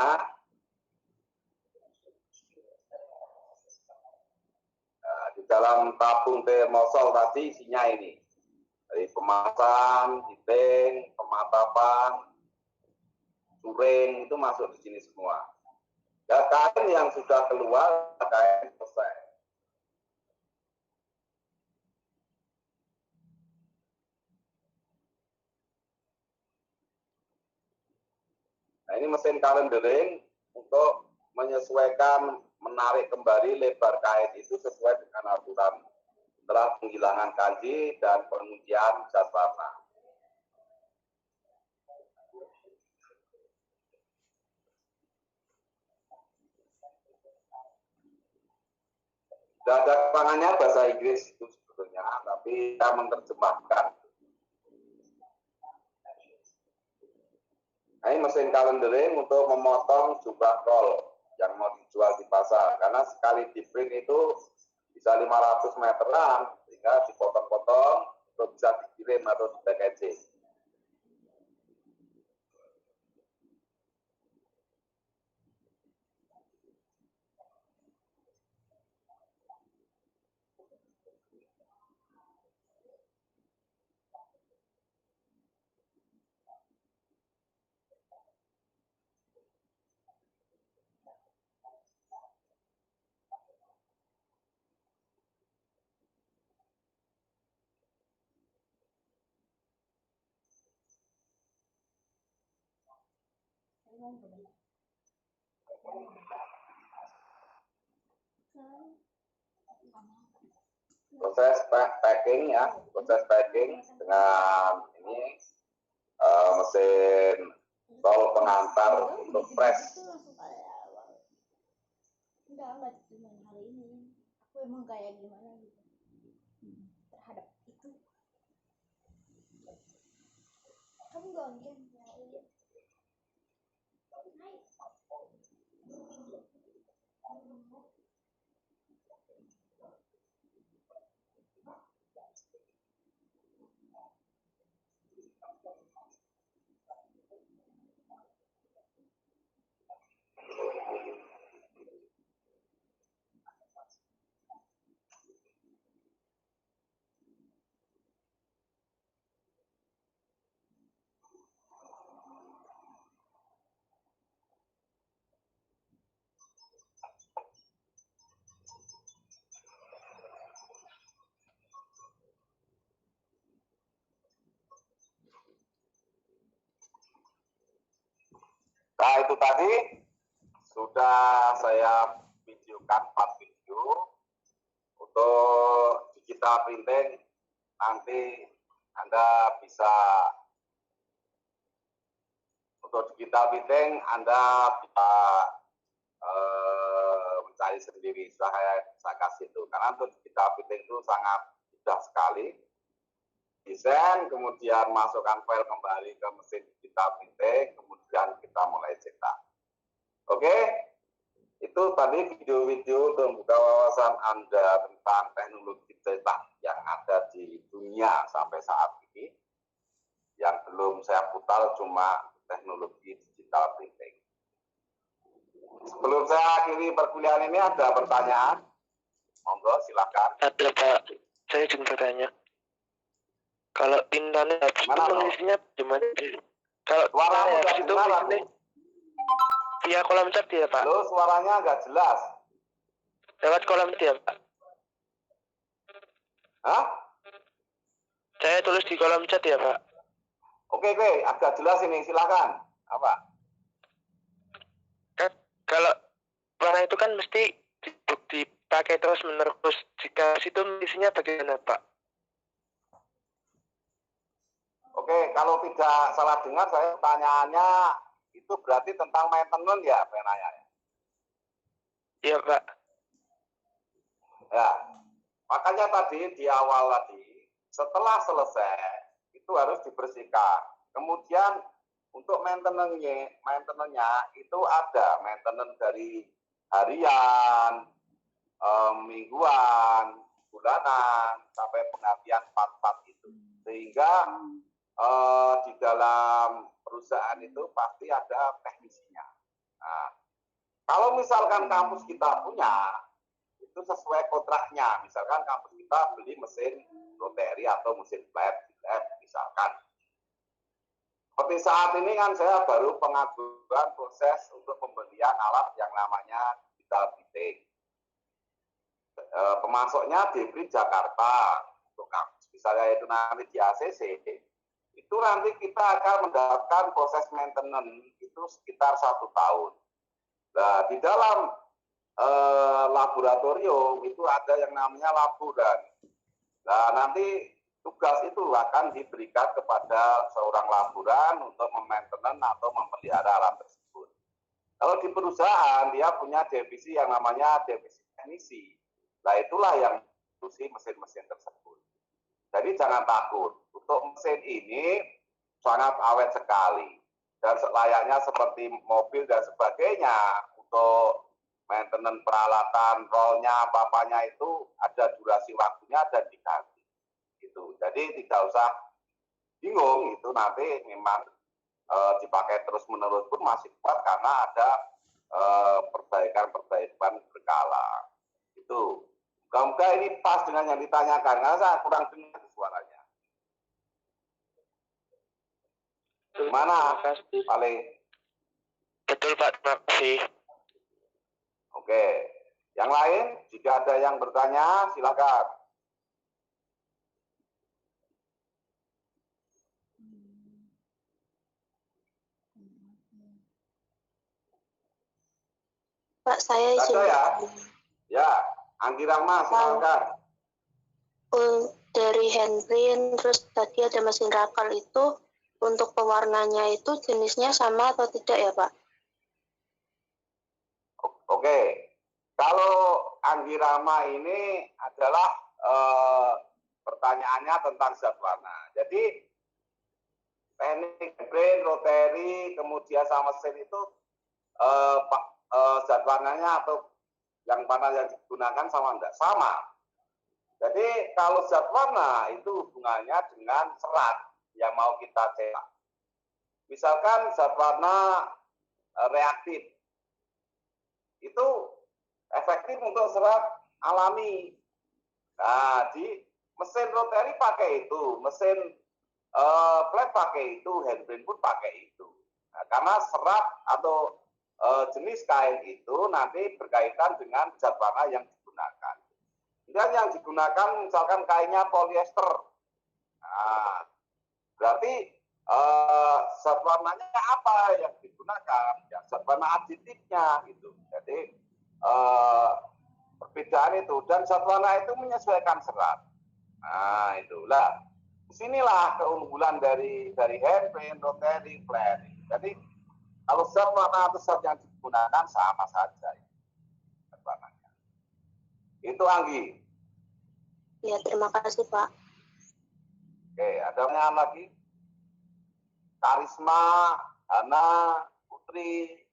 Nah, di dalam tabung termosol tadi isinya ini. Dari pemasan, heating, pematapan, suring itu masuk di sini semua. Ya, kain yang sudah keluar, kain selesai. Nah, ini mesin calendering untuk menyesuaikan, menarik kembali lebar kain itu sesuai dengan aturan setelah penghilangan kanji dan pengujian zat warna. Sudah ada keterangannya bahasa Inggris itu sebetulnya, tapi saya menerjemahkan. Nah, ini mesin calendering untuk memotong jumlah roll yang mau dijual di pasar. Karena sekali di print itu bisa 500 meteran, sehingga dipotong-potong untuk bisa dikirim atau di packaging. Proses packing ya, proses packing dengan ini mesin tol pengantar untuk press. Enggak cuma hari ini. Aku emang kayak gimana gitu terhadap itu. Kamu gak mungkin ya. Nah itu tadi sudah saya videokan 4 video untuk digital printing. Nanti Anda bisa untuk digital printing Anda bisa mencari sendiri. Saya kasih itu karena untuk digital printing itu sangat mudah sekali. Desain, kemudian masukkan file kembali ke mesin digital printing, kemudian kita mulai cetak. Oke, itu tadi video-video untuk membuka wawasan Anda tentang teknologi cetak yang ada di dunia sampai saat ini. Yang belum saya putar cuma teknologi digital printing. Sebelum saya akhiri perkuliahan ini ada pertanyaan? Monggo silakan. Ada Pak, saya ingin bertanya. Kalau pintanya habis itu mengisinya gimana sih? Kalau Suaramu habis nggak itu jelas, mengisinya via kolom chat ya Pak? Halo, suaranya nggak jelas. Lewat kolom chat ya Pak? Hah? Saya tulis di kolom chat ya Pak? Oke, agak jelas ini, silakan. Apa? Kalau warna itu kan mesti dipakai terus menerus. Jika situ mengisinya bagaimana Pak? Oke, kalau tidak salah dengar saya pertanyaannya itu berarti tentang maintenance ya, penanya ya? Iya Pak. Ya, makanya tadi di awal tadi, setelah selesai itu harus dibersihkan. Kemudian untuk maintenance-nya itu ada maintenance dari harian, mingguan, bulanan, sampai penggantian part-part itu. Sehingga di dalam perusahaan itu pasti ada teknisinya. Nah, kalau misalkan kampus kita punya, itu sesuai kontraknya. Misalkan kampus kita beli mesin rotary atau mesin flat, misalkan. Seperti saat ini kan saya baru pengajuan proses untuk pembelian alat yang namanya digital printing. Pemasoknya Depri Jakarta untuk kampus. Misalnya itu nanti di ACC, itu nanti kita akan mendapatkan proses maintenance itu sekitar 1 tahun. Nah, di dalam laboratorium itu ada yang namanya laboran. Nah, nanti tugas itu akan diberikan kepada seorang laboran untuk memaintenance atau memelihara alat tersebut. Kalau di perusahaan dia punya divisi yang namanya divisi teknisi. Nah, itulah yang mengurusi mesin-mesin tersebut. Jadi jangan takut. Untuk mesin ini sangat awet sekali. Dan layaknya seperti mobil dan sebagainya. Untuk maintenance peralatan, rollnya, apa-apanya itu ada durasi waktunya dan diganti. Gitu. Jadi tidak usah bingung. Itu nanti memang dipakai terus-menerus pun masih kuat karena ada perbaikan-perbaikan berkala. Itu. Semoga ini pas dengan yang ditanyakan, karena saya kurang dengar suaranya. Gimana, paling? Betul Pak, terima kasih. Oke. Yang lain, jika ada yang bertanya, silakan. Pak, saya izin. Ada ya? Ya, Anggi Rahma, silakan. Dari handprint, terus tadi ada mesin rakal itu, untuk pewarnanya itu jenisnya sama atau tidak ya Pak? Oke, kalau Anggi Rahma ini adalah pertanyaannya tentang zat warna. Jadi teknik handprint, rotary, kemudian sama mesin itu zat warnanya atau yang mana yang digunakan sama enggak? Sama. Jadi kalau zat warna itu hubungannya dengan serat yang mau kita cetak. Misalkan zat warna reaktif, itu efektif untuk serat alami. Nah, di mesin rotary pakai itu, mesin flat pakai itu, handprint pun pakai itu. Nah, karena serat atau jenis kain itu nanti berkaitan dengan zat warna yang digunakan. Dan yang digunakan misalkan kainnya polyester. Nah, berarti zat warnanya apa yang digunakan? Ya, zat warna aditifnya gitu. Jadi perbedaan itu, dan zat warna itu menyesuaikan serat. Nah, itulah. Disinilah keunggulan dari handprint, rotary, flat. Jadi kalau zat warna atau zat yang digunakan sama saja. Zat warnanya. Itu Anggi. Ya, terima kasih Pak. Oke, ada pertanyaan lagi? Karisma, Hana, Putri,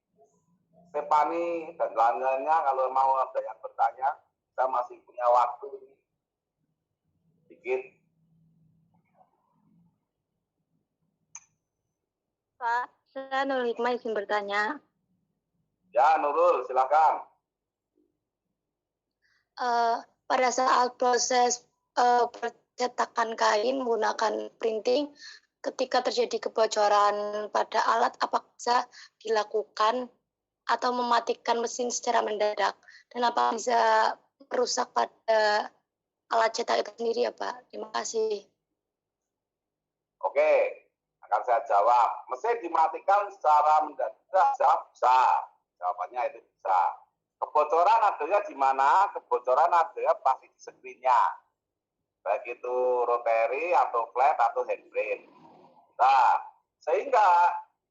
Stefani, dan lain-lainnya, kalau mau ada yang bertanya, kita masih punya waktu sedikit. Pak, saya Nurul Hikmah izin bertanya. Ya, Nurul, silakan. Pada saat proses percetakan kain menggunakan printing, ketika terjadi kebocoran pada alat, apakah bisa dilakukan atau mematikan mesin secara mendadak? Dan apa bisa merusak pada alat cetak itu sendiri ya Pak? Terima kasih. Oke, akan saya jawab. Mesin dimatikan secara mendadak bisa. Jawabannya itu bisa. Kebocoran adanya di mana? Kebocoran adanya pasti di screen-nya. Baik itu rotary atau flat atau handprint. Nah, sehingga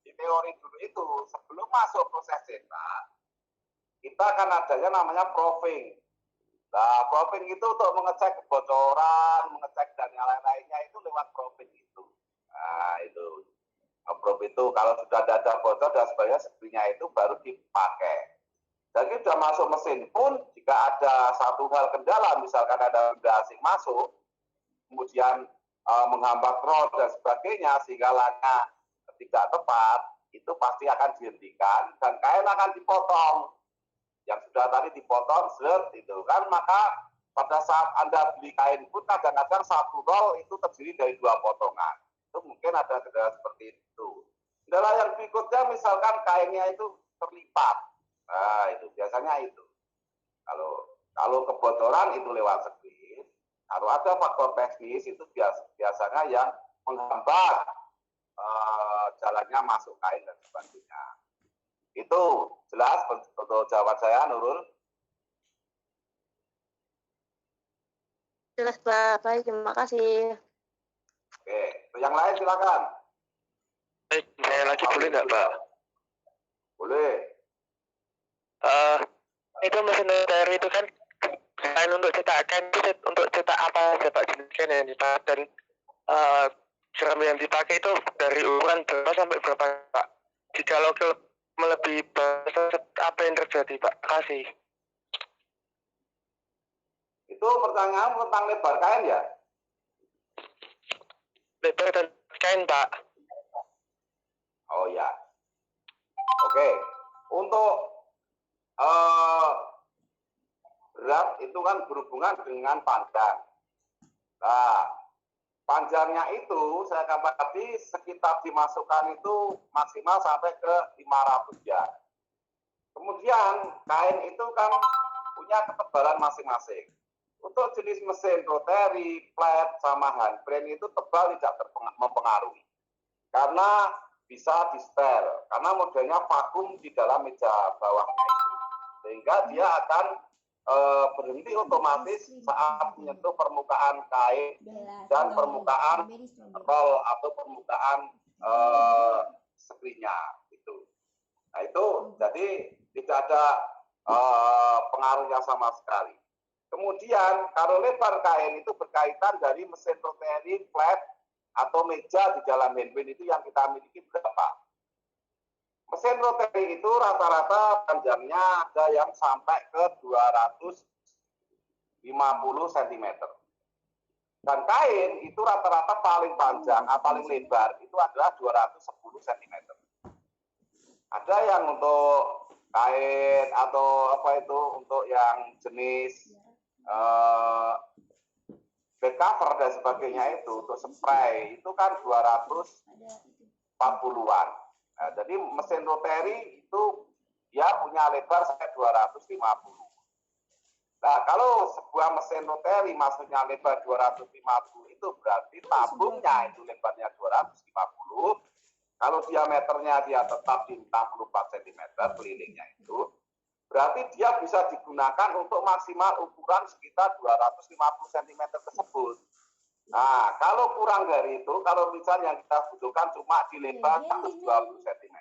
di teori dulu itu sebelum masuk proses cetak, kita akan adanya namanya proofing. Nah, proofing itu untuk mengecek kebocoran, mengecek dan yang lain-lainnya itu lewat proofing itu. Nah, itu. Ngeproof itu kalau sudah ada bocor dan sebagainya, screen-nya itu baru dipakai. Jadi sudah masuk mesin pun, jika ada satu hal kendala, misalkan ada benda asing masuk, kemudian menghambat roll dan sebagainya, sehingga lanya tidak tepat, itu pasti akan dihentikan, dan kain akan dipotong. Yang sudah tadi dipotong, seret, itu kan, maka pada saat Anda beli kain pun, kadang-kadang satu roll itu terdiri dari 2 potongan. Itu mungkin ada kendala seperti itu. Kendala yang berikutnya, misalkan kainnya itu terlipat. Nah, itu biasanya itu. Kalau kebocoran itu lewat screen. Kalau ada faktor teknis itu biasanya yang menghambat jalannya masuk kain dan sebagainya. Itu jelas untuk jawaban saya, Nurul. Jelas Pak, baik, terima kasih. Oke, yang lain silakan. Saya lagi boleh nggak Pak? Boleh. Itu mesin rotary itu kan selain untuk cetakan itu untuk cetak apa aja Pak jenisnya yang dipakai, dan seram yang dipakai itu dari ukuran berapa sampai berapa Pak? Jika melebihi batas, apa yang terjadi Pak? Terima kasih. Itu pertanyaan tentang lebar kain ya? Lebar dan kain Pak. Oh ya. Oke. Untuk berat itu kan berhubungan dengan panjang. Nah, panjangnya itu saya katakan tadi sekitar dimasukkan itu maksimal sampai ke 500 yard. Kemudian kain itu kan punya ketebalan masing-masing. Untuk jenis mesin rotary, flat, sama handbrake itu tebal tidak mempengaruhi. Karena bisa di-setel, karena modelnya vakum di dalam meja bawahnya itu. Sehingga dia akan berhenti otomatis saat menyentuh permukaan kain dan permukaan roll atau permukaan screen-nya gitu. Nah itu jadi tidak ada pengaruhnya sama sekali. Kemudian kalau lebar kain itu berkaitan dari mesin rotary, flat atau meja di dalam handbrake itu yang kita miliki berapa. Mesin rotary itu rata-rata panjangnya ada yang sampai ke 250 cm. Dan kain itu rata-rata paling panjang, paling lebar itu adalah 210 cm. Ada yang untuk kain atau apa itu untuk yang jenis back cover dan sebagainya itu untuk spray itu kan 240-an. Nah, jadi mesin rotary itu dia punya lebar sampai 250. Nah, kalau sebuah mesin rotary maksudnya lebar 250 itu berarti tabungnya itu lebarnya 250. Kalau diameternya dia tetap di 64 cm kelilingnya itu, berarti dia bisa digunakan untuk maksimal ukuran sekitar 250 cm tersebut. Nah, kalau kurang dari itu, kalau misalnya yang kita butuhkan cuma di lebar 120 cm,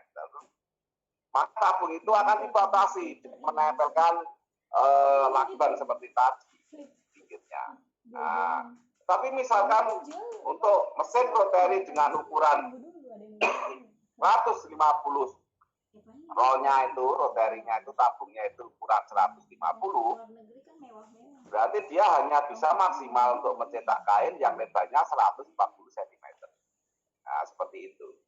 maka tabung itu akan dibatasi menempelkan lakban seperti tadi pinggirnya. Nah, tapi misalkan untuk mesin rotary dengan ukuran 150 rollnya itu, rotary-nya itu, tabungnya itu ukuran 150, berarti dia hanya bisa maksimal untuk mencetak kain yang lebarnya 140 cm. Nah, seperti itu.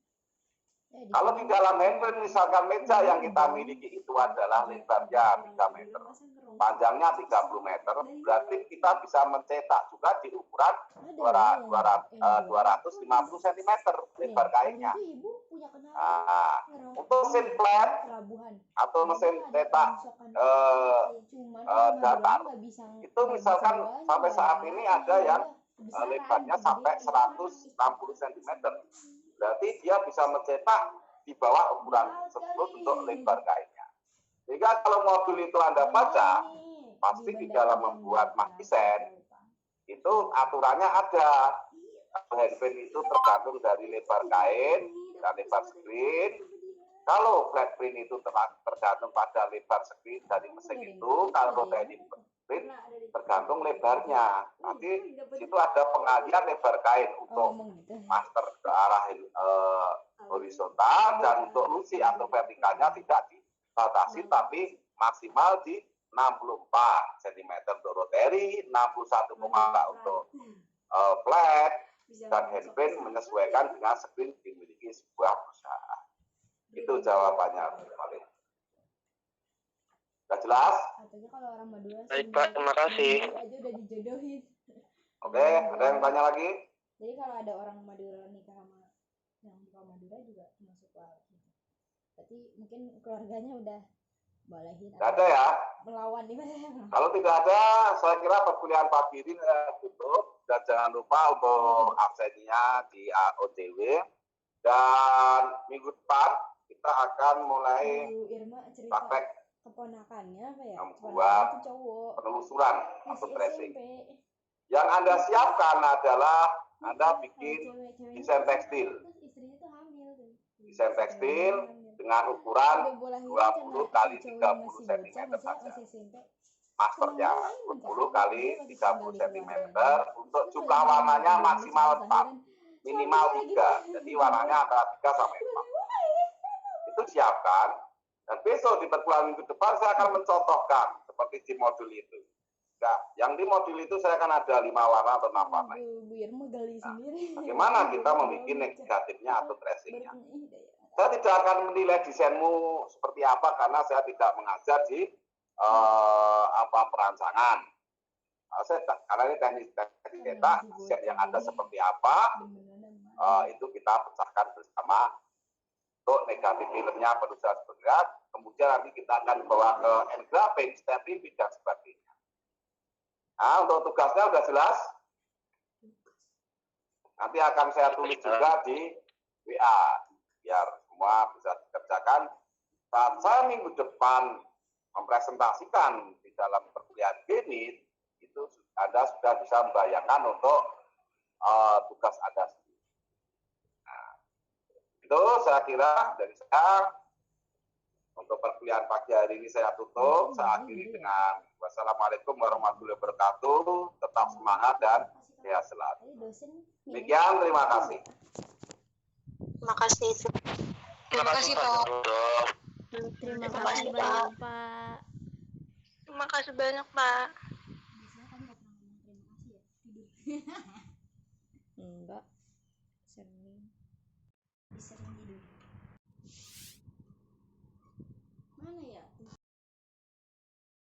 Kalau di dalam handbrake misalkan meja yang kita miliki itu adalah lebarnya 3 meter, panjangnya 30 meter, berarti kita bisa mencetak juga di ukuran 250 cm lebar kainnya. Nah, untuk mesin flat atau mesin cetak datar, itu misalkan sampai saat ini ada yang lebarnya sampai 160 cm. Berarti dia bisa mencetak di bawah ukuran tersebut untuk lebar kainnya. Sehingga kalau modul itu Anda baca, pasti di dalam membuat magneset itu aturannya ada. Handbrake itu tergantung dari lebar kain dan lebar screen. Kalau flat print itu tergantung pada lebar screen dari mesin itu. Kalau rotary print tergantung lebarnya. Nanti situ ada pengalian lebar kain untuk master ke arah horizontal dan untuk luci atau vertikalnya tidak dibatasi tapi maksimal di 64 cm untuk rotary, 61,4 untuk flat, dan handbrake menyesuaikan dengan screen dimiliki sebuah perusahaan. Itu jawabannya. Sudah jelas? Baik Pak, terima kasih. Oke, ada yang tanya lagi? Jadi kalau ada orang Madura nikah sama yang bukan Madura juga masuk ke berarti mungkin keluarganya udah bolehin. Tidak ada ya? Melawan nih. Kalau tidak ada, saya kira perkuliahan pagi ini tutup. Dan jangan lupa untuk absennya di OTW. Dan minggu depan kita akan mulai praktek keponakannya apa ya? membuat penelusuran atau tracing. Yang Anda siapkan adalah Anda bikin desain tekstil. Desain tekstil dengan ukuran 20 kali 30 cm saja. Masternya 20 kali 30 cm. Untuk jumlah warnanya maksimal 4, minimal 3. Jadi warnanya antara 3 sampai 4. Itu siapkan. Dan besok di perkuliahan minggu depan saya akan mencontohkan seperti di modul itu. Nah, yang di modul itu saya akan ada 5 warna atau 6 warna. Nah, bagaimana kita membuat negatifnya atau tracingnya? Saya tidak akan menilai desainmu seperti apa karena saya tidak mengajar di perancangan. Karena ini teknis data yang ada seperti apa, itu kita pecahkan bersama untuk negatif filmnya penulisan bergerak. Kemudian nanti kita akan bawa ke engrafing, stamping, dan sebagainya. Nah, untuk tugasnya sudah jelas. Nanti akan saya tulis juga di WA biar semua bisa dikerjakan. Saat saya minggu depan mempresentasikan di dalam perkuliahan ini, itu Anda sudah bisa membayangkan untuk tugas Anda sendiri. Nah, itu saya kira dari saya untuk perkuliahan pagi hari ini saya tutup. Saya akhiri dengan wassalamualaikum warahmatullahi wabarakatuh. Tetap semangat dan sehat selalu. Demikian, terima kasih. Terima kasih. Terima kasih Pak. Terima Terima kasih kasih, banyak, Pak. Terima kasih banyak, Pak. Biasanya kamu nggak pernah ngomong terima kasih ya? Tidur. Enggak. Sering. Sering tidur. Mana ya?